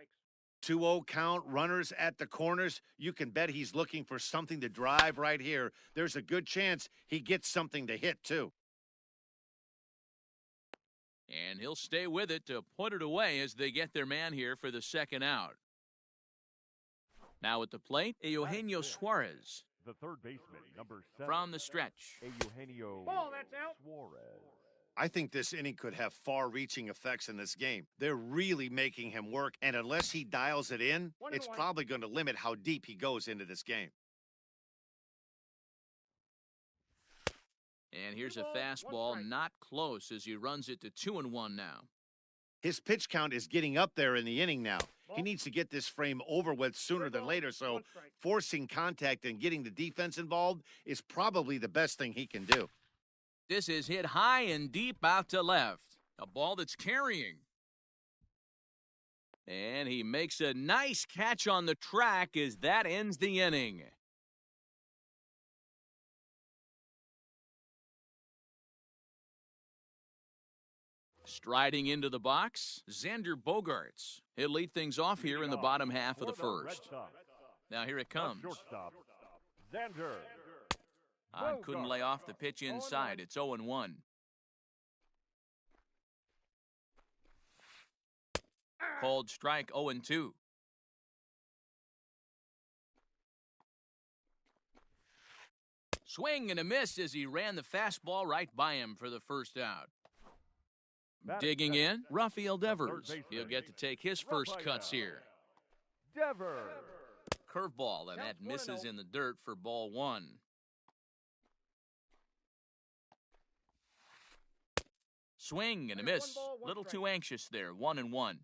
2-0 count, runners at the corners. You can bet he's looking for something to drive right here. There's a good chance he gets something to hit, too. And he'll stay with it to put it away as they get their man here for the second out. Now at the plate, Eugenio Suarez. The third baseman, number 7. From the stretch. Eugenio Ball, that's out. Suarez. I think this inning could have far-reaching effects in this game. They're really making him work, and unless he dials it in, it's probably going to limit how deep he goes into this game. And here's a fastball not close as he runs it to 2-1 now. His pitch count is getting up there in the inning now. He needs to get this frame over with sooner than later, so forcing contact and getting the defense involved is probably the best thing he can do. This is hit high and deep out to left. A ball that's carrying. And he makes a nice catch on the track as that ends the inning. Striding into the box, Xander Bogaerts. He'll lead things off here in the bottom half of the first. Now here it comes. Shortstop, Xander. Couldn't lay off the pitch inside. It's 0-1. Called strike, 0-2. Swing and a miss as he ran the fastball right by him for the first out. Digging in, Rafael Devers. He'll get to take his first cuts here. Devers. Curveball, and that misses in the dirt for ball one. Swing and a miss. Little too anxious there, 1-1.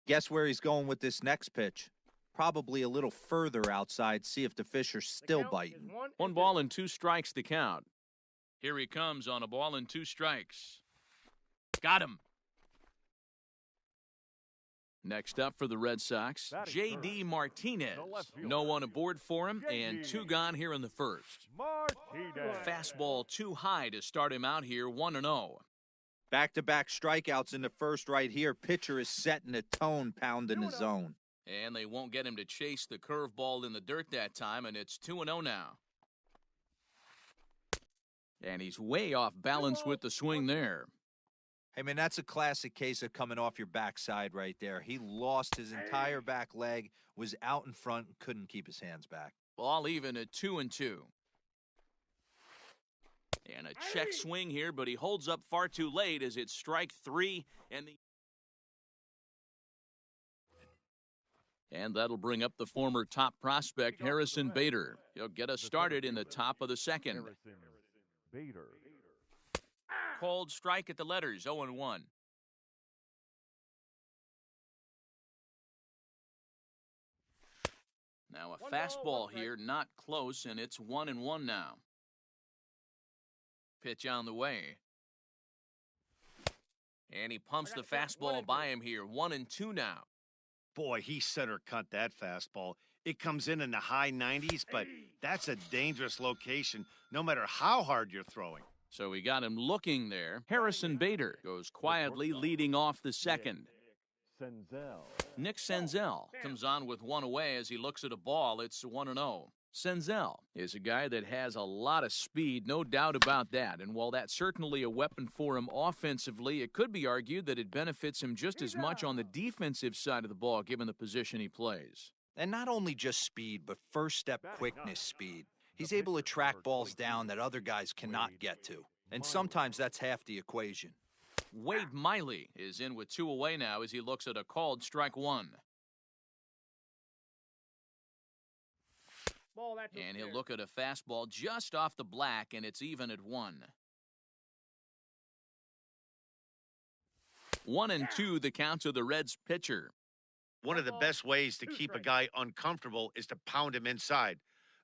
Guess where he's going with this next pitch? Probably a little further outside, see if the fish are still biting. 1 ball and 2 strikes the count. Here he comes on a ball and 2 strikes. Got him. Next up for the Red Sox, J.D. Martinez. No one aboard for him, and 2 gone here in the first. Martinez. Fastball too high to start him out here, 1-0. Back-to-back strikeouts in the first right here. Pitcher is setting a tone, pounding the zone. And they won't get him to chase the curveball in the dirt that time, and it's 2-0 now. And he's way off balance with the swing there. Hey, man, that's a classic case of coming off your backside right there. He lost his entire back leg, was out in front, and couldn't keep his hands back. Ball even at 2-2. And a check swing here, but he holds up far too late as it's strike 3, and that'll bring up the former top prospect, Harrison Bader. He'll get us started in the top of the second. Bader. Called strike at the letters, 0-1. Now a fastball here, not close, and it's 1-1 now. Pitch on the way. And he pumps the fastball by him here, 1-2 now. Boy, he center cut that fastball. It comes in the high 90s, but that's a dangerous location no matter how hard you're throwing. So we got him looking there. Harrison Bader goes quietly leading off the second. Nick Senzel comes on with 1 away as he looks at a ball. It's 1-0. Senzel is a guy that has a lot of speed, no doubt about that. And while that's certainly a weapon for him offensively, it could be argued that it benefits him just as much on the defensive side of the ball, given the position he plays. And not only just speed, but first-step quickness speed. He's able to track balls down that other guys cannot get to. And sometimes that's half the equation. Wade Miley is in with 2 away now as he looks at a called strike 1. And he'll look at a fastball just off the black, and it's even at 1. 1-2 the count to the Reds pitcher. One of the best ways to keep a guy uncomfortable is to pound him inside.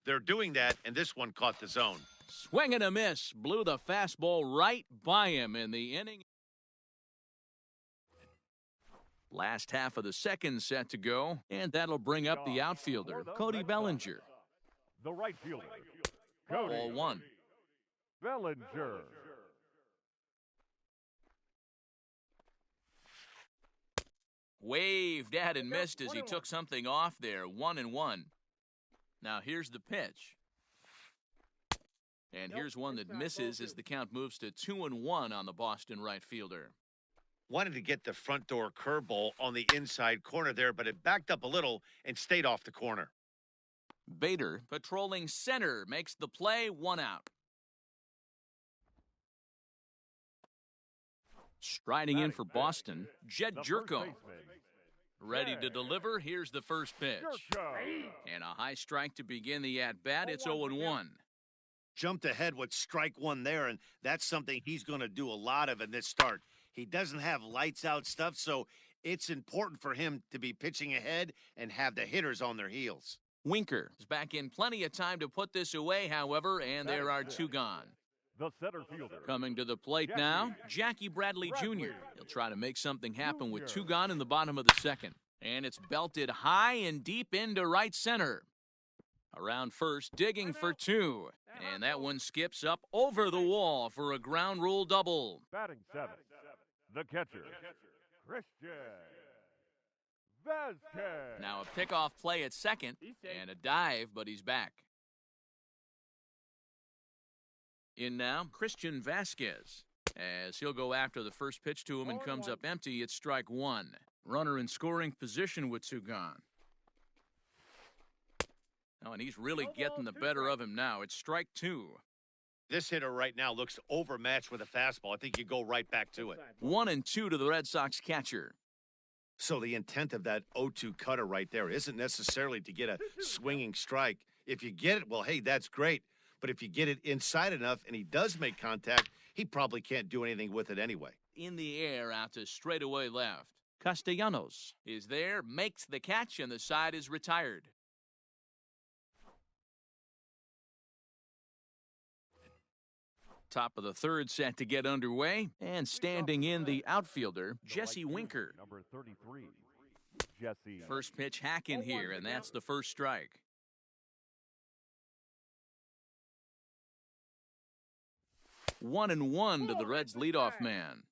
They're doing that, and this one caught the zone. Swing and a miss. Blew the fastball right by him in the inning. Last half of the second set to go, and that'll bring up the outfielder, Cody Bellinger. The right fielder. Ball 1. Bellinger. Waved at and missed as he took something off there. 1-1. Now here's the pitch. And here's one that misses as the count moves to 2-1 on the Boston right fielder. Wanted to get the front door curveball on the inside corner there, but it backed up a little and stayed off the corner. Bader, patrolling center, makes the play, 1 out. Striding in for Boston, Jed Jerko. Ready to deliver, here's the first pitch. And a high strike to begin the at-bat, it's 0-1. Jumped ahead with strike 1 there, and that's something he's going to do a lot of in this start. He doesn't have lights-out stuff, so it's important for him to be pitching ahead and have the hitters on their heels. Winker is back in plenty of time to put this away, however, and there are 2 gone. The center fielder. Coming to the plate now, Jackie Bradley Jr. He'll try to make something happen with 2 gone in the bottom of the second. And it's belted high and deep into right center. Around first, digging for 2. And that one skips up over the wall for a ground rule double. Batting 7th, the catcher, Christian Vasquez. Now a pickoff play at second and a dive, but he's back. In now, Christian Vasquez, as he'll go after the first pitch to him and comes up empty. It's strike 1. Runner in scoring position with 2 gone. Oh, and he's really getting the better of him now. It's strike 2. This hitter right now looks overmatched with a fastball. I think you go right back to it. 1-2 to the Red Sox catcher. So the intent of that 0-2 cutter right there isn't necessarily to get a swinging strike. If you get it, well, hey, that's great. But if you get it inside enough and he does make contact, he probably can't do anything with it anyway. In the air out to straightaway left. Castellanos is there, makes the catch, and the side is retired. Top of the third set to get underway, and standing in the outfielder, Jesse Winker. Number 33, Jesse. First pitch hack in here, and that's the first strike. 1-1 to the Reds' leadoff man.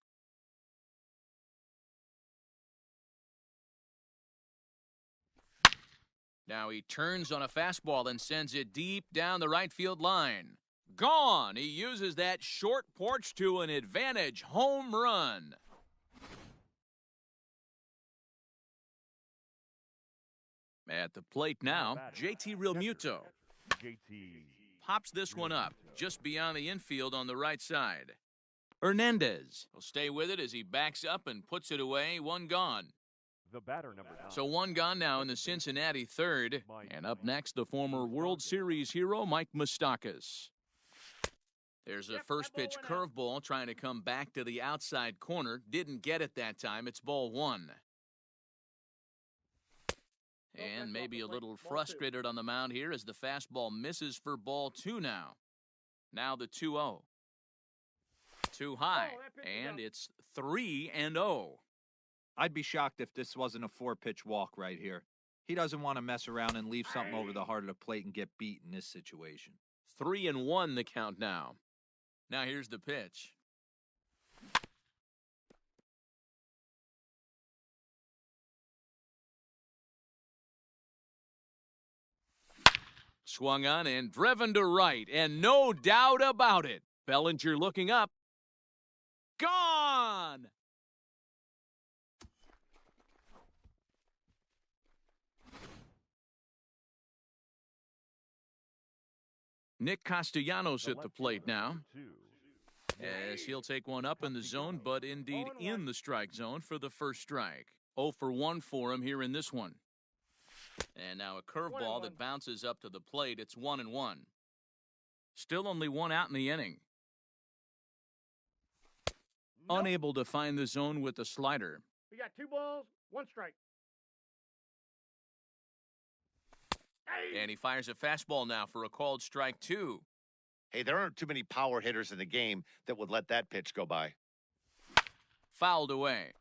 Now he turns on a fastball and sends it deep down the right field line. Gone! He uses that short porch to an advantage home run. At the plate now, JT Realmuto. JT. Pops this one up just beyond the infield on the right side. Hernandez will stay with it as he backs up and puts it away. One gone. The batter, number 9. So one gone now in the Cincinnati third. And up next, the former World Series hero, Mike Moustakas. There's a first pitch curveball trying to come back to the outside corner. Didn't get it that time. It's ball 1. And maybe a little frustrated on the mound here as the fastball misses for ball 2 now. Now the 2-0. Too high, and it's 3-0. I'd be shocked if this wasn't a 4-pitch walk right here. He doesn't want to mess around and leave something over the heart of the plate and get beat in this situation. 3-1 the count now. Now here's the pitch. Swung on and driven to right, and no doubt about it. Bellinger looking up. Gone! Nick Castellanos at the plate now, as he'll take one up in the zone, but indeed in the strike zone for the first strike. 0 for 1 for him here in this one. And now a curveball that bounces up to the plate. It's 1-1. Still only one out in the inning. Unable to find the zone with the slider. We got 2 balls, 1 strike. And he fires a fastball now for a called strike 2. Hey, there aren't too many power hitters in the game that would let that pitch go by. Fouled away.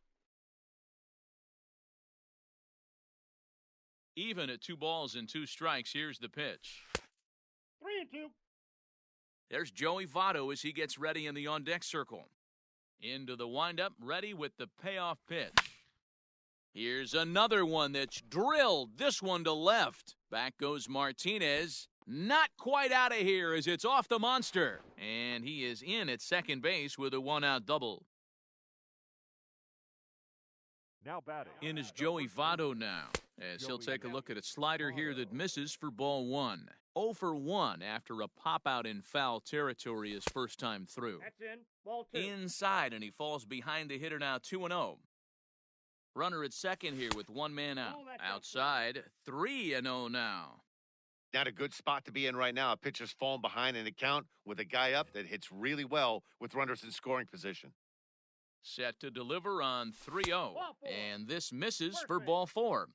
Even at 2 balls and 2 strikes, here's the pitch. 3-2. There's Joey Votto as he gets ready in the on-deck circle. Into the windup, ready with the payoff pitch. Here's another one that's drilled, this one to left. Back goes Martinez. Not quite out of here as it's off the monster. And he is in at second base with a 1-out double. Now batting. In is Joey Votto now, as he'll take a look at a slider here that misses for ball 1. 0 for 1 after a pop-out in foul territory his first time through. That's in. Ball 2. Inside, and he falls behind the hitter now 2-0. Runner at second here with 1 man out. Outside, 3-0 now. Not a good spot to be in right now. A pitcher's falling behind in the count with a guy up that hits really well with runners in scoring position. Set to deliver on 3-0. And this misses for ball 4.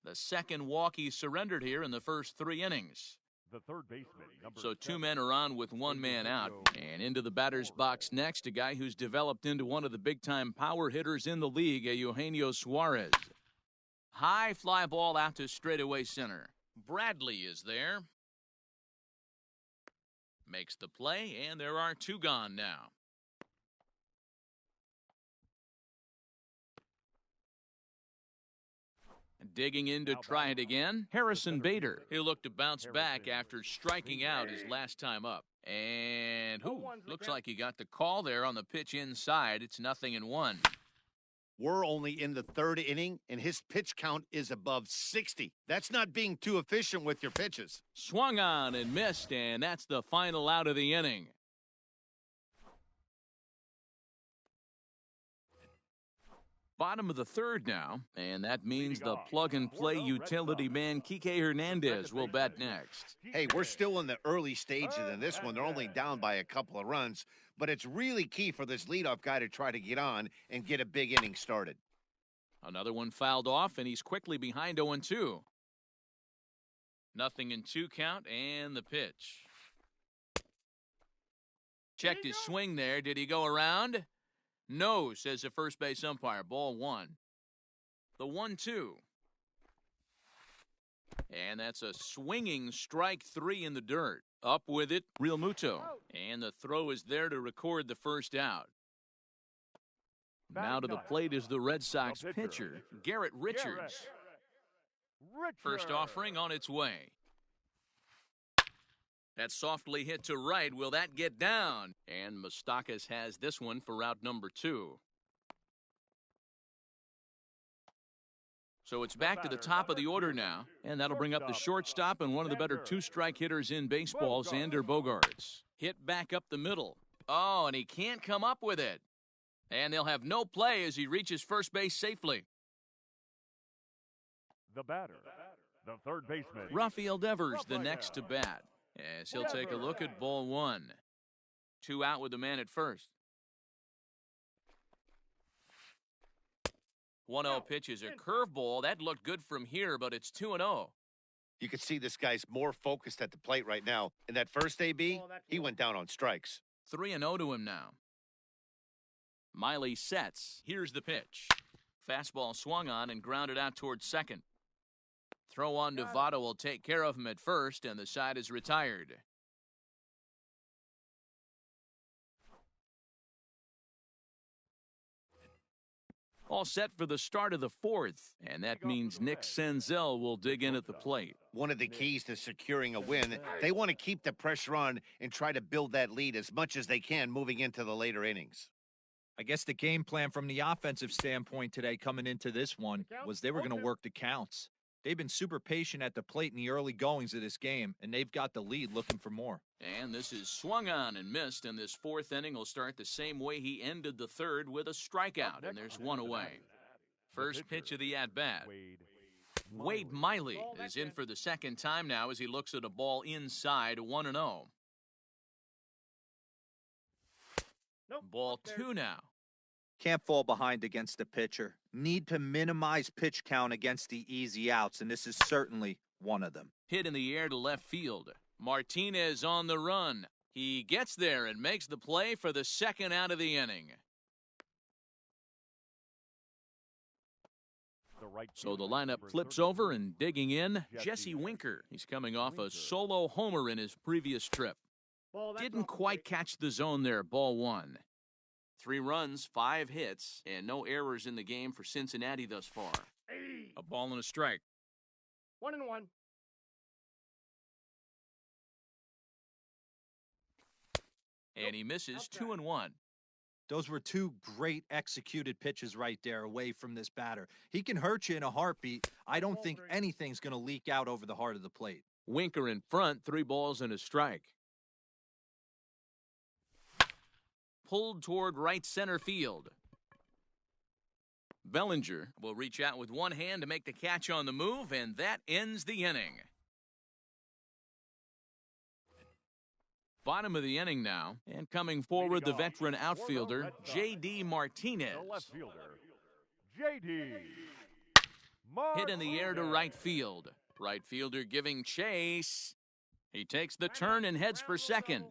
The second walk he surrendered here in the first 3 innings. The third baseman, number So 2 7. men are on with 1 man out. And into the batter's box next, a guy who's developed into one of the big-time power hitters in the league, Eugenio Suarez. High fly ball out to straightaway center. Bradley is there. Makes the play, and there are 2 gone now. Digging in to try it again, Harrison Bader. He'll look to bounce back after striking out his last time up. And looks like he got the call there on the pitch inside. It's 0-1. We're only in the 3rd inning, and his pitch count is above 60. That's not being too efficient with your pitches. Swung on and missed, and that's the final out of the inning. Bottom of the third now, and that means the plug-and-play utility man Kike Hernandez will bat next. Hey, we're still in the early stages in this one. They're only down by a couple of runs, but it's really key for this leadoff guy to try to get on and get a big inning started. Another one fouled off, and he's quickly behind 0-2. 0-2 count, and the pitch. Checked his swing there. Did he go around? No, says the first base umpire. Ball 1. The 1-2. And that's a swinging strike 3 in the dirt. Up with it, Real Muto. And the throw is there to record the first out. Now to the plate is the Red Sox pitcher, Garrett Richards. First offering on its way. That's softly hit to right. Will that get down? And Moustakas has this one for route number 2. So it's back to the top of the order now, and that'll bring up the shortstop and one of the better two-strike hitters in baseball, Xander Bogaerts. Hit back up the middle. Oh, and he can't come up with it. And they'll have no play as he reaches first base safely. The batter, the third baseman, Rafael Devers, the next to bat, as he'll take a look at ball 1. 2 out with the man at first. 1-0 pitch is a curveball. That looked good from here, but it's 2-0. You can see this guy's more focused at the plate right now. In that first AB, he went down on strikes. 3-0 to him now. Miley sets. Here's the pitch. Fastball swung on and grounded out towards second. Throw on to Votto will take care of him at first, and the side is retired. All set for the start of the fourth, and that means Nick Senzel will dig in at the plate. One of the keys to securing a win, they want to keep the pressure on and try to build that lead as much as they can moving into the later innings. I guess the game plan from the offensive standpoint today coming into this one was they were going to work the counts. They've been super patient at the plate in the early goings of this game, and they've got the lead looking for more. And this is swung on and missed, and this fourth inning will start the same way he ended the third with a strikeout, and there's one away. First pitch of the at-bat. Wade Miley is in for the second time now as he looks at a ball inside, 1-0. Ball 2 now. Can't fall behind against the pitcher. Need to minimize pitch count against the easy outs, and this is certainly one of them. Hit in the air to left field. Martinez on the run. He gets there and makes the play for the second out of the inning. So the lineup flips over, and digging in, Jesse Winker. He's coming off a solo homer in his previous trip. Didn't quite catch the zone there, ball 1. 3 runs, 5 hits, and no errors in the game for Cincinnati thus far. A ball and a strike. 1-1. And he misses 2-1. Those were 2 great executed pitches right there away from this batter. He can hurt you in a heartbeat. I don't think anything's going to leak out over the heart of the plate. Winker in front, 3 balls and a strike. Pulled toward right center field. Bellinger will reach out with one hand to make the catch on the move, and that ends the inning. Bottom of the inning now, and coming forward, the veteran outfielder, J.D. Martinez. Left fielder, J.D. Hit in the air to right field. Right fielder giving chase. He takes the turn and heads for second.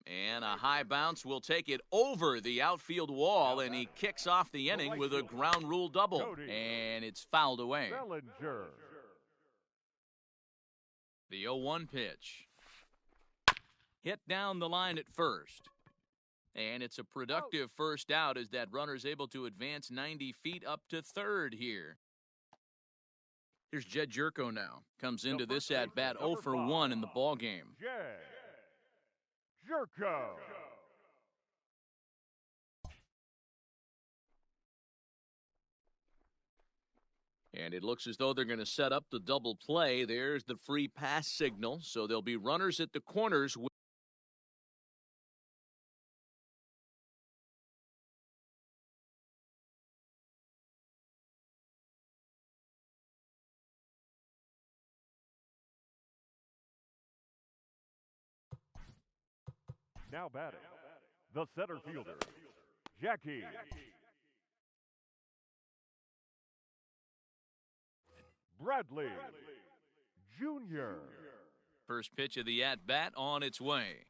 And a high bounce will take it over the outfield wall, and he kicks off the inning with a ground rule double. And it's fouled away. Bellinger. The 0-1 pitch. Hit down the line at first. And it's a productive first out as that runner's able to advance 90 feet up to third here. Here's Jed Jerko now. Comes into this at-bat 0 for 1 in the ballgame. Jerko. And it looks as though they're going to set up the double play. There's the free pass signal. So there'll be runners at the corners. Now batting, the center fielder, Jackie. Bradley Jr. First pitch of the at-bat on its way.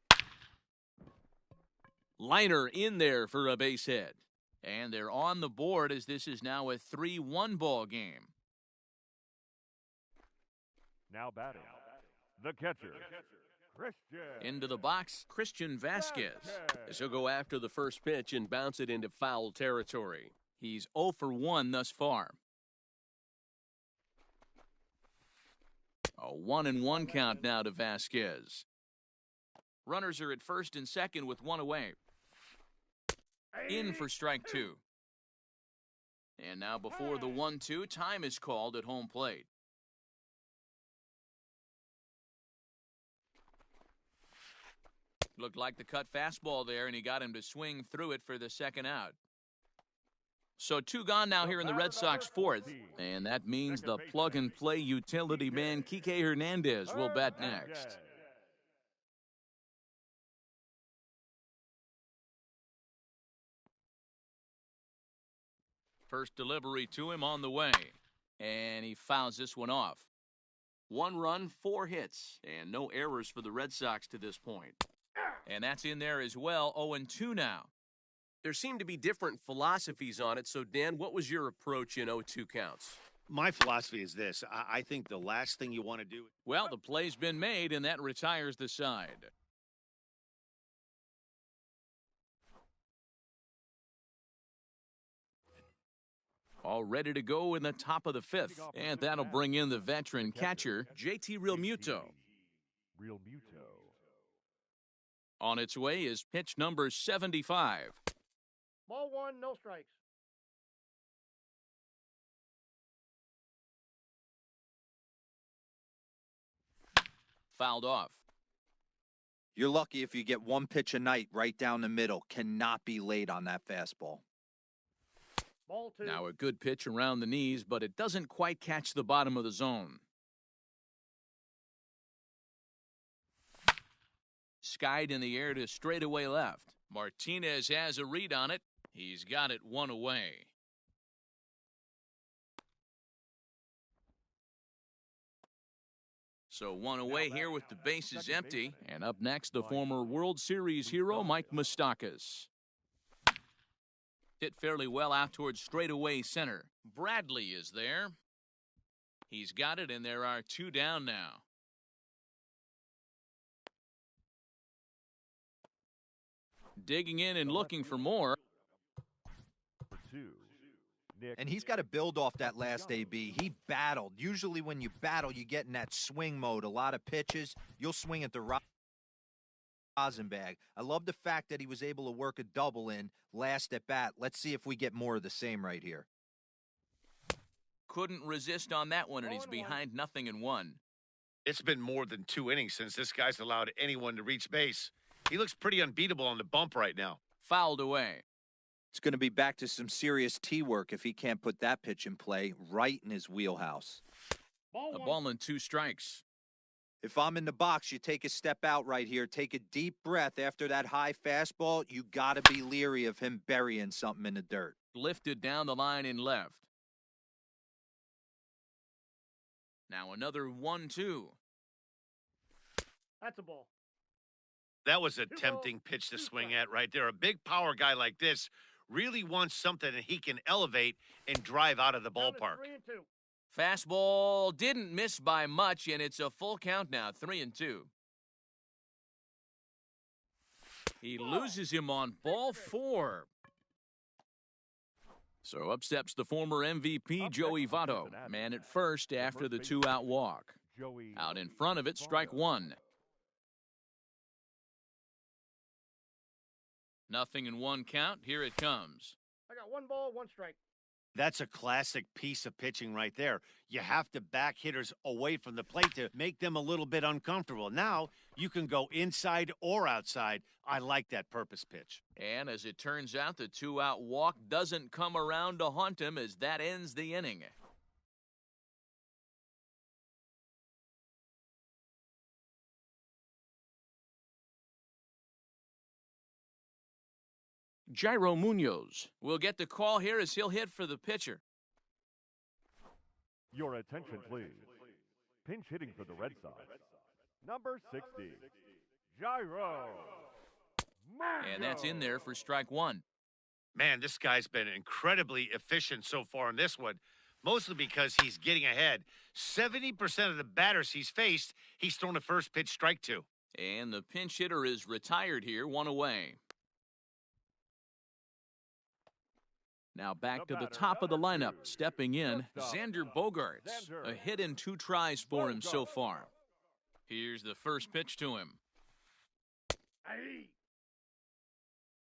Liner in there for a base hit. And they're on the board as this is now a 3-1 ball game. Now batting, the catcher, Christian. Into the box, Christian Vasquez. As he'll go after the first pitch and bounce it into foul territory. He's 0 for 1 thus far. A 1-1 count now to Vasquez. Runners are at first and second with one away. In for strike two. And now before the 1-2, time is called at home plate. Looked like the cut fastball there, and he got him to swing through it for the second out. So 2 gone now here in the Red Sox fourth. And that means the plug-and-play utility man, Kike Hernandez, will bat next. First delivery to him on the way. And he fouls this one off. 1 run, 4 hits, and no errors for the Red Sox to this point. And that's in there as well, 0-2 now. There seem to be different philosophies on it. So, Dan, what was your approach in 0-2 counts? My philosophy is this. I think the last thing you want to do... Well, the play's been made, and that retires the side. All ready to go in the top of the 5th. And that'll bring in the veteran catcher, JT Realmuto. On its way is pitch number 75. Ball 1, no strikes. Fouled off. You're lucky if you get 1 pitch a night right down the middle. Cannot be late on that fastball. Ball 2. Now a good pitch around the knees, but it doesn't quite catch the bottom of the zone. Skied in the air to straightaway left. Martinez has a read on it. He's got it 1 away. So 1 away here with the bases empty. And up next, the former World Series hero, Mike Moustakas. Hit fairly well out towards straightaway center. Bradley is there. He's got it, and there are 2 down now. Digging in and looking for more. And he's got to build off that last AB. He battled. Usually when you battle, you get in that swing mode. A lot of pitches, you'll swing at the rosin bag. I love the fact that he was able to work a double in last at bat. Let's see if we get more of the same right here. Couldn't resist on that one, and he's behind 0-1. It's been more than 2 innings since this guy's allowed anyone to reach base. He looks pretty unbeatable on the bump right now. Fouled away. It's going to be back to some serious tee work if he can't put that pitch in play right in his wheelhouse. A ball and 2 strikes. If I'm in the box, you take a step out right here. Take a deep breath after that high fastball. You got to be leery of him burying something in the dirt. Lifted down the line in left. Now another 1-2. That's a ball. That was a tempting pitch to swing at right there. A big power guy like this really wants something that he can elevate and drive out of the ballpark. 3-2. Fastball didn't miss by much, and it's a full count now, 3-2. He loses him on ball 4. So up steps the former MVP, Joey Votto. Man at first after the 2-out walk. Out in front of it, strike 1. 0-1 count. Here it comes. I got 1 ball, 1 strike. That's a classic piece of pitching right there. You have to back hitters away from the plate to make them a little bit uncomfortable. Now you can go inside or outside. I like that purpose pitch. And as it turns out, the 2-out walk doesn't come around to haunt him as that ends the inning. Jairo Munoz will get the call here as he'll hit for the pitcher. Your attention, please. Pinch hitting for the Red Sox. Number 60, Jairo. And that's in there for strike one. Man, this guy's been incredibly efficient so far in this one, mostly because he's getting ahead. 70% of the batters he's faced, he's thrown a first pitch strike to. And the pinch hitter is retired here, one away. Now back to the top of the lineup, stepping in, Xander Bogaerts. A hit in 2 tries for him so far. Here's the first pitch to him.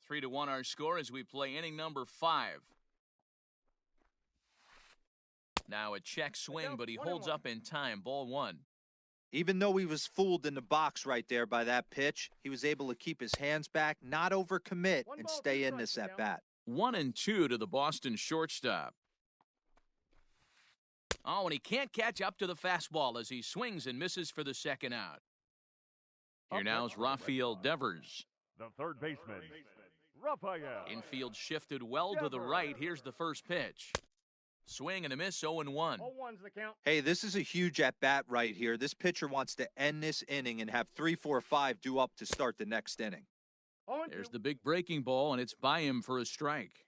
3-1 our score as we play inning number 5. Now a check swing, but he holds up in time. Ball 1. Even though he was fooled in the box right there by that pitch, he was able to keep his hands back, not overcommit, and stay in this at-bat. 1-2 to the Boston shortstop. Oh, and he can't catch up to the fastball as he swings and misses for the second out. Here now is Rafael Devers. The third baseman, Rafael. Infield shifted well to the right. Here's the first pitch. Swing and a miss, 0-1. 0-1's the count. Hey, this is a huge at-bat right here. This pitcher wants to end this inning and have 3, 4, 5 due up to start the next inning. 0-2. There's the big breaking ball, and it's by him for a strike.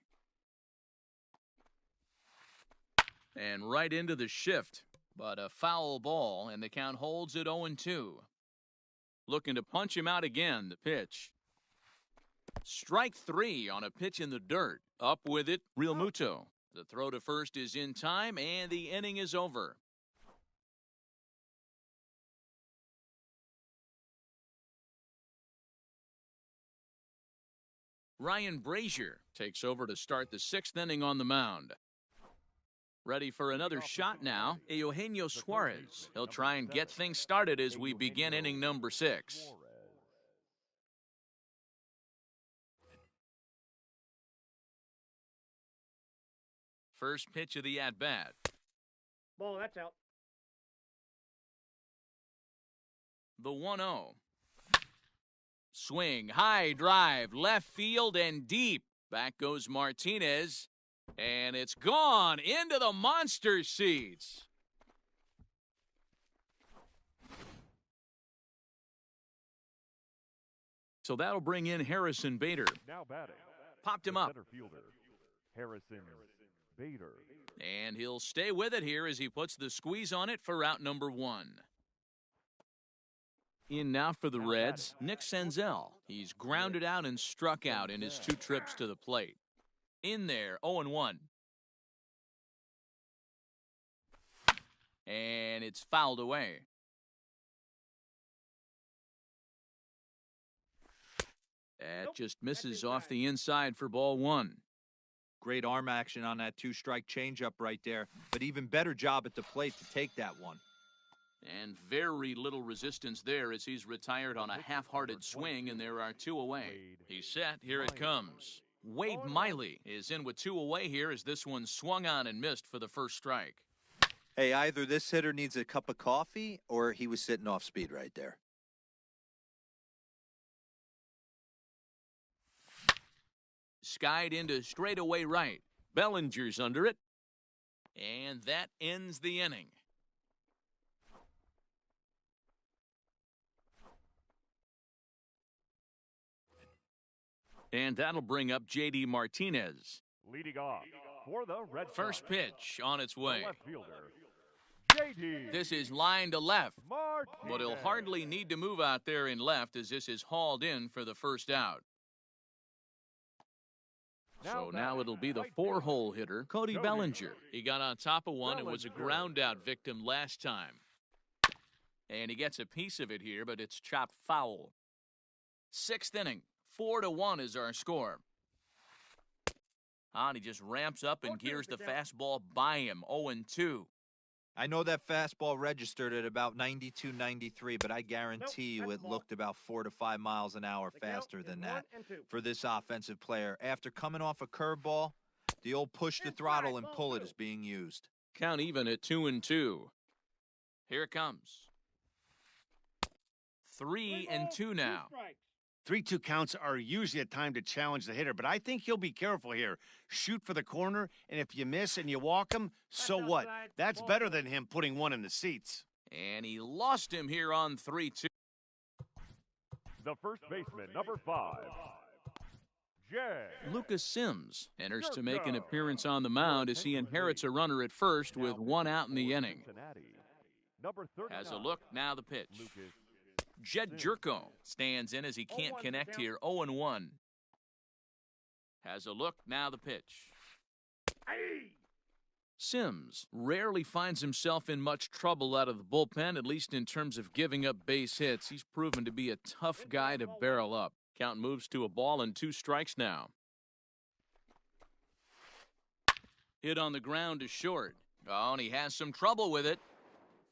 And right into the shift, but a foul ball, and the count holds at 0-2. Looking to punch him out again, the pitch. Strike 3 on a pitch in the dirt. Up with it, Real Muto. The throw to first is in time, and the inning is over. Ryan Brazier takes over to start the 6th inning on the mound. Ready for another shot now, Eugenio Suarez. He'll try and get things started as we begin inning number 6. First pitch of the at-bat. Ball, that's out. The 1-0. Swing, high drive, left field and deep. Back goes Martinez. And it's gone into the monster seats. So that'll bring in Harrison Bader. Now batting. Popped him the up. Center fielder, Harrison Bader. And he'll stay with it here as he puts the squeeze on it for out number 1. In now for the Reds, Nick Senzel. He's grounded out and struck out in his 2 trips to the plate. In there, 0-1. And it's fouled away. That just misses off the inside for ball 1. Great arm action on that 2-strike changeup right there, but even better job at the plate to take that one. And very little resistance there as he's retired on a half-hearted swing, and there are 2 away. He's set. Here it comes. Wade Miley is in with 2 away here as this one swung on and missed for the first strike. Hey, either this hitter needs a cup of coffee or he was sitting off speed right there. Skied into straightaway right. Bellinger's under it. And that ends the inning. And that'll bring up J.D. Martinez. Leading off for the Red Sox. First pitch on its way. Left fielder, J.D. This is line to left, Martinez. but he'll hardly need to move out there in left as this is hauled in for the first out. So now it'll be the 4-hole hitter, Cody Bellinger. He got on top of one and was a ground out victim last time. And he gets a piece of it here, but it's chopped foul. 6th inning, 4-1 is our score. And he just ramps up and gears the fastball by him, 0-2. I know that fastball registered at about 92, 93, but I guarantee you it looked about 4 to 5 miles an hour faster than that for this offensive player. After coming off a curveball, the old push the throttle and pull it is being used. Count even at 2-2. Here it comes. 3-2 now. 3-2 counts are usually a time to challenge the hitter, but I think he'll be careful here. Shoot for the corner, and if you miss and you walk him, so what? outside. That's Ball better four. than him putting one in the seats. And he lost him here on 3-2. The first baseman, number 5, Jay. Lucas Sims enters to make an appearance on the mound as he inherits a runner at first with one out in the inning. Number 39, Has a look, now the pitch. Lucas. Jed Jerko stands in as he can't 0-1 connect count. here, 0-1. Has a look, now the pitch. Aye. Sims rarely finds himself in much trouble out of the bullpen, at least in terms of giving up base hits. He's proven to be a tough guy to barrel up. Count moves to a ball and 2 strikes now. Hit on the ground to short. Oh, and he has some trouble with it.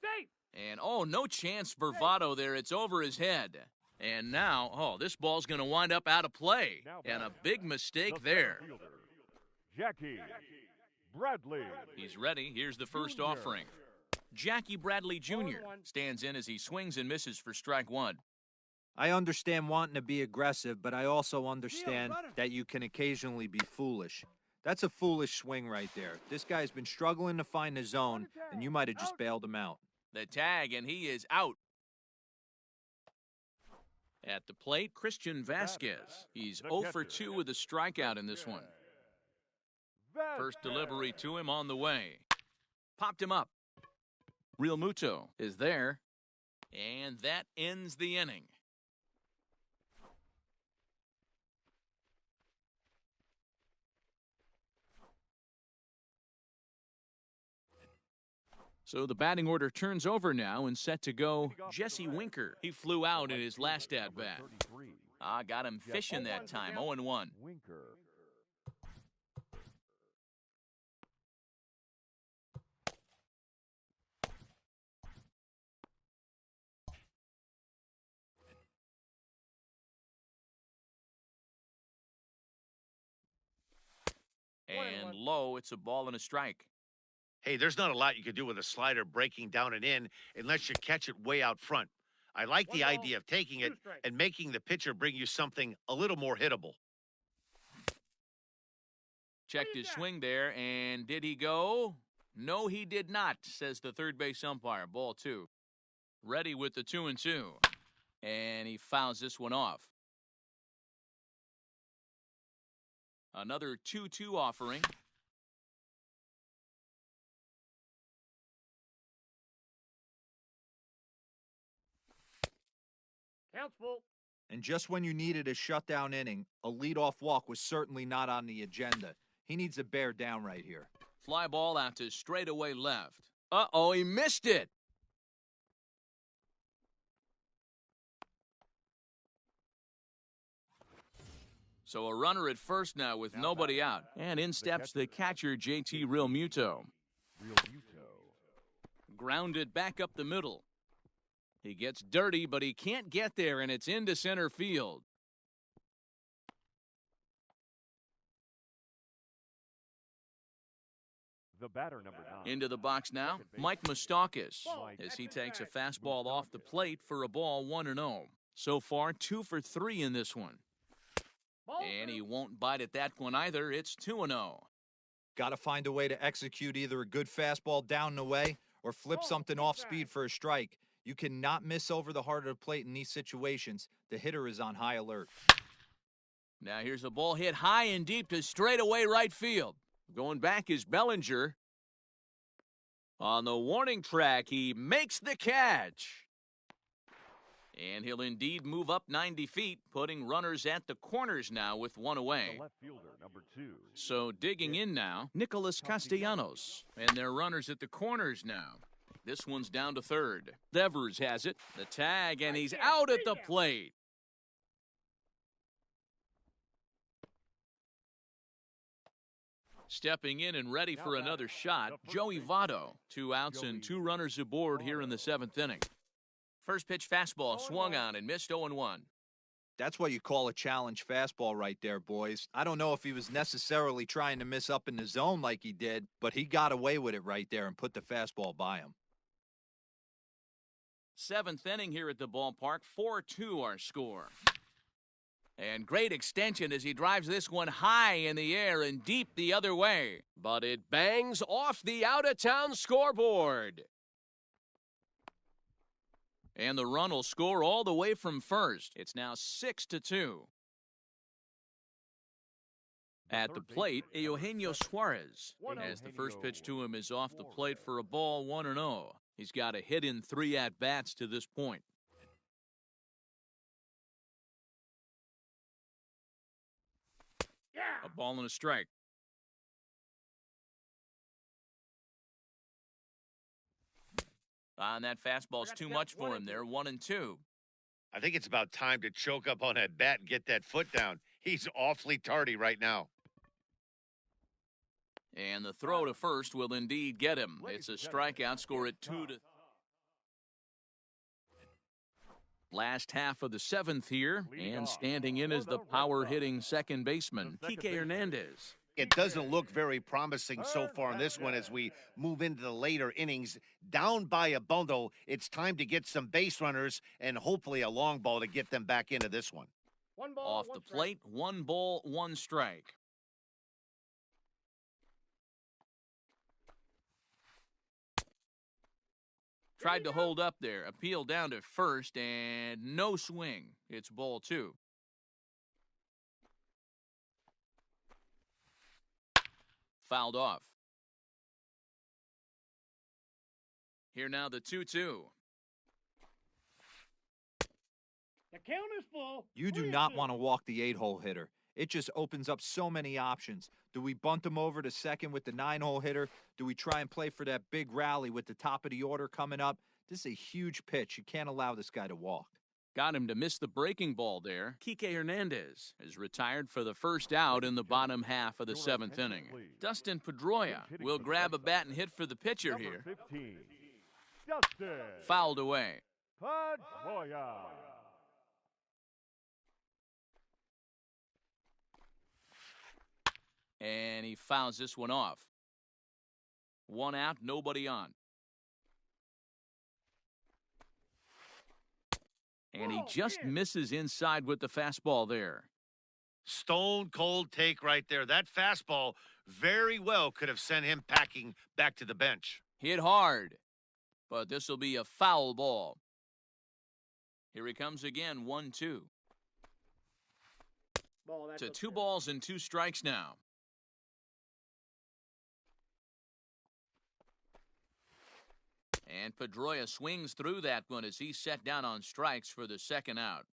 Safe. And, oh, no chance for Votto there. It's over his head. And now, oh, this ball's going to wind up out of play. And a big mistake there. The center fielder, Jackie Bradley. He's ready. Here's the first Junior. offering. Jackie Bradley Jr. 0-1. stands in as he swings and misses for strike 1. I understand wanting to be aggressive, but I also understand that you can occasionally be foolish. That's a foolish swing right there. This guy's been struggling to find the zone, and you might have just bailed him out. The tag, and he is out. At the plate, Christian Vasquez. He's 0 for 2 with a strikeout in this one. First delivery to him on the way. Popped him up. Real Muto is there. And that ends the inning. So the batting order turns over now and set to go Jesse Winker. He flew out in his last at-bat. Got him fishing that time, 0-1. Winker. And low, it's a ball and a strike. Hey, there's not a lot you can do with a slider breaking down and in unless you catch it way out front. I like the 1 ball, idea of taking 2 it strikes. and making the pitcher bring you something a little more hittable. Checked his swing there, and did he go? No, he did not, says the third base umpire. Ball 2. Ready with the 2-2. And he fouls this one off. Another 2-2 offering. Count's full. And just when you needed a shutdown inning, a leadoff walk was certainly not on the agenda. He needs to bear down right here. Fly ball out to straightaway left. Uh-oh, he missed it. So a runner at first now with nobody out. And in steps the catcher, JT Real Muto. Real Muto. Grounded back up the middle. He gets dirty, but he can't get there, and it's into center field. The batter, number 9. Into the box now, Mike Moustakas, as he takes a fastball off the plate for a ball 1-0. So far, 2 for 3 in this one. Ball And he 2. won't bite at that one either. It's 2-0. Got to find a way to execute either a good fastball down and away or flip something off speed for a strike. You cannot miss over the heart of the plate in these situations. The hitter is on high alert. Now here's a ball hit high and deep to straightaway right field. Going back is Bellinger. On the warning track, he makes the catch. And he'll indeed move up 90 feet, putting runners at the corners now with one away. The left fielder, number 2. So digging in now, Nicholas Castellanos. And their runners at the corners now. This one's down to third. Devers has it. The tag, and he's out at the plate. Stepping in and ready for another shot, Joey Votto. 2 outs and 2 runners aboard here in the 7th inning. First pitch fastball swung on and missed 0-1. That's what you call a challenge fastball right there, boys. I don't know if he was necessarily trying to miss up in the zone like he did, but he got away with it right there and put the fastball by him. 7th inning here at the ballpark, 4-2 our score. And great extension as he drives this one high in the air and deep the other way. But it bangs off the out-of-town scoreboard. And the run will score all the way from first. It's now 6-2. At the plate, Eugenio Suarez. As the first pitch to him is off the plate for a ball, 1-0. He's got a hit in 3 at-bats to this point. A ball and a strike. And that fastball's too much for him there, 1-2. I think it's about time to choke up on that bat and get that foot down. He's awfully tardy right now. And the throw to first will indeed get him. It's a strikeout, score at 2-2. Last half of the 7th here, and standing in is the power-hitting second baseman, Kike Hernandez. It doesn't look very promising so far in this one as we move into the later innings. Down by a bundle, it's time to get some base runners and hopefully a long ball to get them back into this one. Off the plate, 1 ball, 1 strike. Tried to hold up there, appeal down to first, and no swing. It's ball 2. Fouled off. Here now the 2-2. The count is full. You do not want to walk the 8-hole hitter. It just opens up so many options. Do we bunt him over to second with the 9-hole hitter? Do we try and play for that big rally with the top of the order coming up? This is a huge pitch. You can't allow this guy to walk. Got him to miss the breaking ball there. Kike Hernandez is retired for the first out in the bottom half of the 7th inning. Dustin Pedroia will grab a bat and hit for the pitcher here. 15, Dustin Fouled away. Pedroia. And he fouls this one off. 1 out, nobody on. And he just misses inside with the fastball there. Stone cold take right there. That fastball very well could have sent him packing back to the bench. Hit hard, but this will be a foul ball. Here he comes again, 1-2. To 2 balls and 2 strikes now. And Pedroia swings through that one as he's set down on strikes for the 2nd out.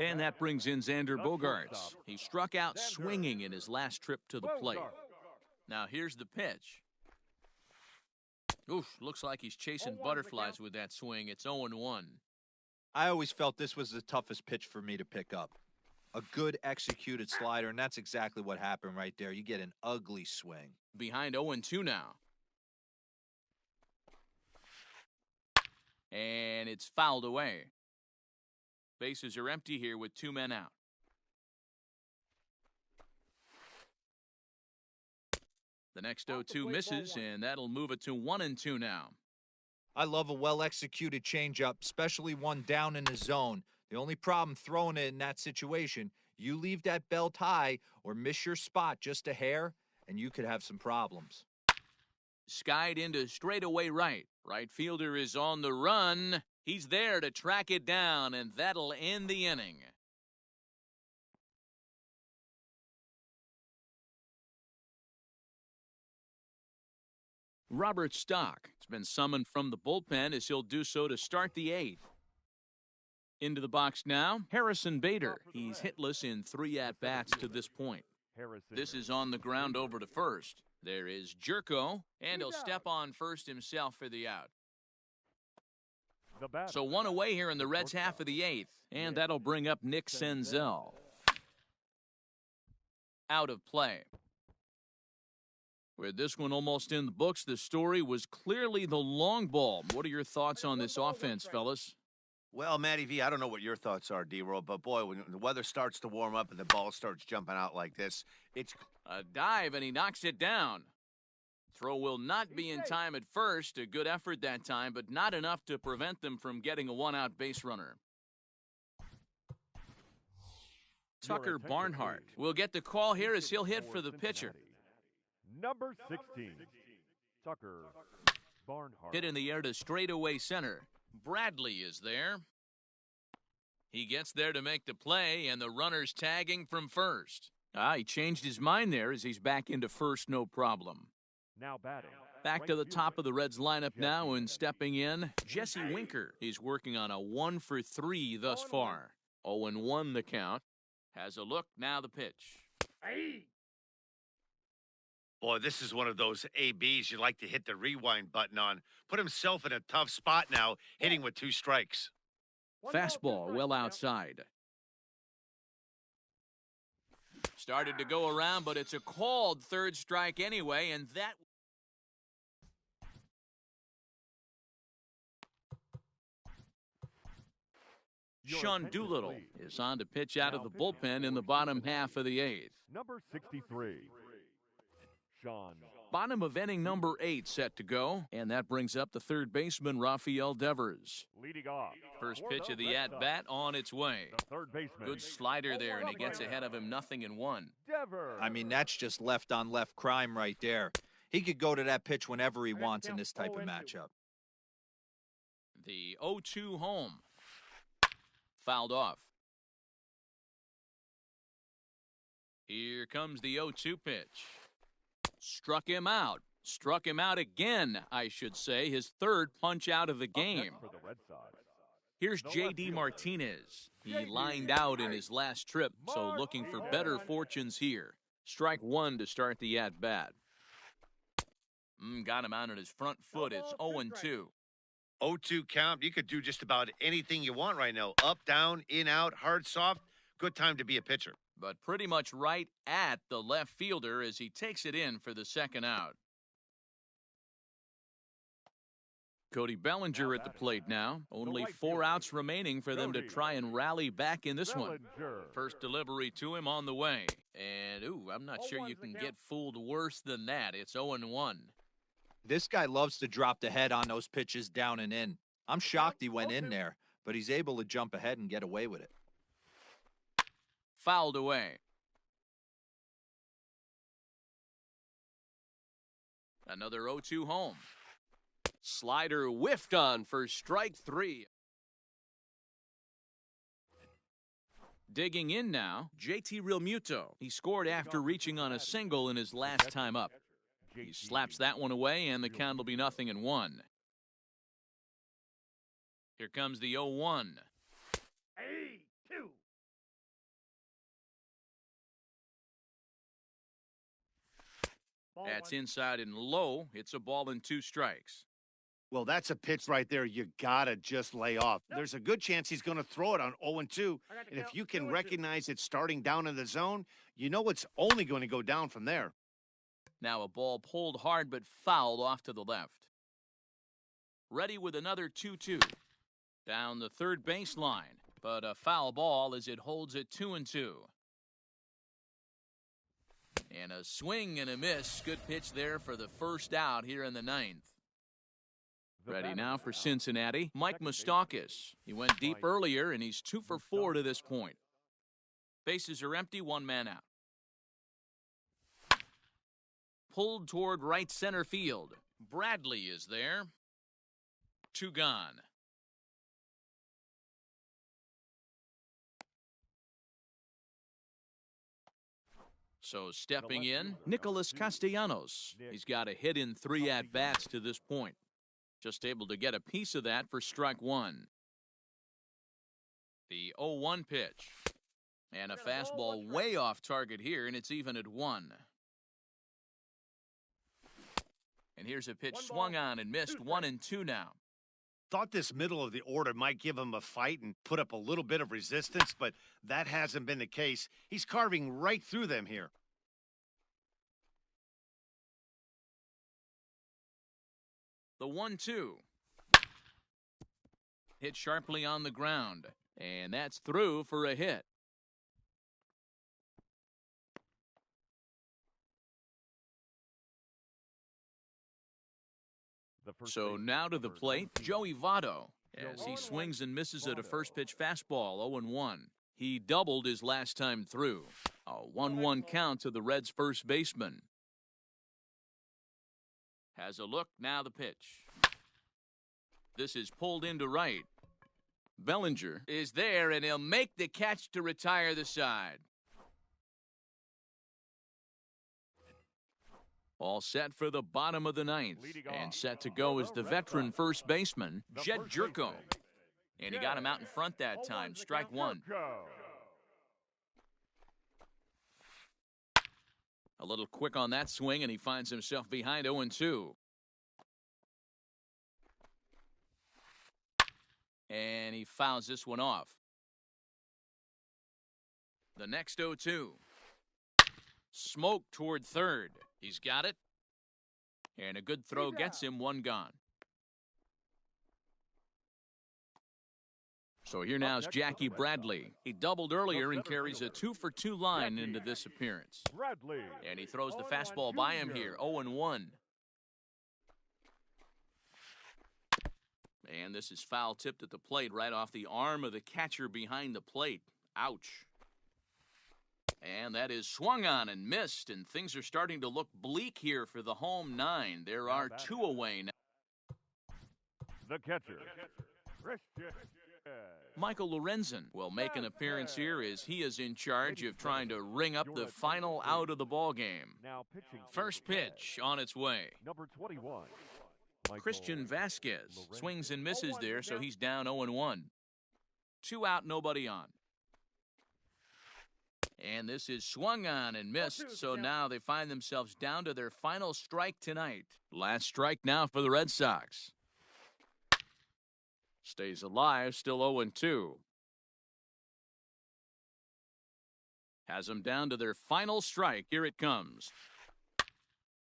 And that brings in Xander Bogaerts. He struck out swinging in his last trip to the plate. Now here's the pitch. Oof, looks like he's chasing butterflies with that swing. It's 0-1. I always felt this was the toughest pitch for me to pick up. A good executed slider, and that's exactly what happened right there. You get an ugly swing. Behind 0-2 now. And it's fouled away. Bases are empty here with 2 men out. The next 0-2 misses, and that'll move it to 1-2 now. I love a well-executed changeup, especially one down in the zone. The only problem throwing it in that situation, you leave that belt high or miss your spot just a hair, and you could have some problems. Skied into straightaway right. Right fielder is on the run. He's there to track it down, and that'll end the inning. Robert Stock has been summoned from the bullpen as he'll do so to start the 8th. Into the box now, Harrison Bader. He's hitless in 3 at-bats to this point. This is on the ground over to first. There is Jerko, and he'll step on first himself for the out. So 1 away here in the Reds' half of the 8th, and that'll bring up Nick Senzel. Out of play. With this one almost in the books, the story was clearly the long ball. What are your thoughts on this offense, fellas? Well, Matty V, I don't know what your thoughts are, D-Roll, but boy, when the weather starts to warm up and the ball starts jumping out like this, it's a dive, and he knocks it down. Throw will not be in time at first. A good effort that time, but not enough to prevent them from getting a 1-out base runner. Tucker Barnhart will get the call here as he'll hit for the pitcher. Number 16, Tucker Barnhart. Hit in the air to straightaway center. Bradley is there. He gets there to make the play, and the runner's tagging from first. He changed his mind there as he's back into first, no problem. Now batting. Back to the top of the Reds lineup now, and stepping in, Jesse Winker. He's working on a 1-for-3 thus far. 0-1 the count. Has a look, now the pitch. Boy, this is one of those ABs you like to hit the rewind button on. Put himself in a tough spot now, hitting with 2 strikes. Fastball well outside. Started to go around, but it's a called third strike anyway, and that... Sean Doolittle is on to pitch out of the bullpen in the bottom half of the 8th. Number 63, Sean. Bottom of inning number 8 set to go, and that brings up the third baseman, Rafael Devers. Leading off. First pitch of the at-bat on its way. The third baseman. Good slider there, and he gets ahead of him 0-1. Devers. I mean, that's just left-on-left crime right there. He could go to that pitch whenever he wants in this type of matchup. The 0-2 home. Fouled off. Here comes the 0-2 pitch. Struck him out. Struck him out again, I should say. His third punch out of the game. For the Red Sox. Here's J.D. Martinez. He lined out in his last trip, so looking for better fortunes here. Strike 1 to start the at-bat. Got him out on his front foot. It's 0-2. 0-2 count. You could do just about anything you want right now. Up, down, in, out, hard, soft. Good time to be a pitcher. But pretty much right at the left fielder as he takes it in for the second out. Cody Bellinger at the plate now. Only 4 outs remaining for them to try and rally back in this one. First delivery to him on the way. And, I'm not sure you can get fooled worse than that. It's 0-1. This guy loves to drop the head on those pitches down and in. I'm shocked he went in there, but he's able to jump ahead and get away with it. Fouled away. Another 0-2 home. Slider whiffed on for strike 3. Digging in now, JT Realmuto. He scored after reaching on a single in his last time up. He slaps that one away, and the count will be 0-1. Here comes the 0-1. That's inside and low. It's a ball and 2 strikes. Well, that's a pitch right there you gotta just lay off. There's a good chance he's going to throw it on 0-2, and if you can recognize it starting down in the zone, you know it's only going to go down from there. Now a ball pulled hard but fouled off to the left. Ready with another 2-2. Down the third baseline, but a foul ball as it holds it 2-2. And a swing and a miss. Good pitch there for the first out here in the 9th. Ready now for Cincinnati, Mike Moustakas. He went deep earlier, and he's 2 for 4 to this point. Bases are empty, 1 man out. Pulled toward right center field. Bradley is there. 2 gone. So stepping in, Nicholas Castellanos. He's got a hit in 3 at-bats to this point. Just able to get a piece of that for strike 1. The 0-1 pitch. And a fastball way off target here, and it's even at 1. And here's a pitch swung on and missed. 1-2 now. Thought this middle of the order might give him a fight and put up a little bit of resistance, but that hasn't been the case. He's carving right through them here. The 1-2. Hit sharply on the ground, and that's through for a hit. So now to the plate, Joey Votto, as he swings and misses at a first pitch fastball, 0-1. He doubled his last time through. A 1-1 count to the Reds' first baseman. Has a look, now the pitch. This is pulled into right. Bellinger is there, and he'll make the catch to retire the side. All set for the bottom of the ninth. And set to go is the veteran first baseman, Jed Jerko. And he got him out in front that time. Strike one. A little quick on that swing, and he finds himself behind 0-2. And he fouls this one off. The next 0-2. Smoke toward third. He's got it. And a good throw gets him one gone. So here now is Jackie Bradley. He doubled earlier and carries a 2-for-2 line into this appearance. And he throws the fastball by him here, 0-1. And this is foul tipped at the plate right off the arm of the catcher behind the plate. Ouch. And that is swung on and missed, and things are starting to look bleak here for the home nine. There are two away now. The catcher, Christian. Michael Lorenzen will make an appearance here as he is in charge of trying to ring up the final out of the ball game. First pitch on its way. Number 21. Christian Vasquez swings and misses there, so he's down 0-1. 2 out, nobody on. And this is swung on and missed, so now they find themselves down to their final strike tonight. Last strike now for the Red Sox. Stays alive, still 0-2. Has them down to their final strike. Here it comes.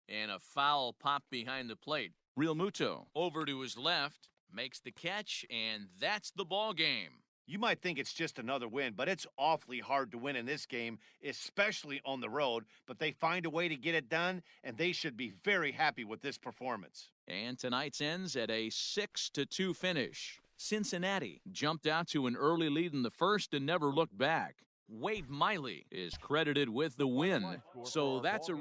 And a foul pop behind the plate. Real Muto over to his left, makes the catch, and that's the ball game. You might think it's just another win, but it's awfully hard to win in this game, especially on the road. But they find a way to get it done, and they should be very happy with this performance. And tonight's ends at a 6-2 finish. Cincinnati jumped out to an early lead in the first and never looked back. Wade Miley is credited with the win. So that's a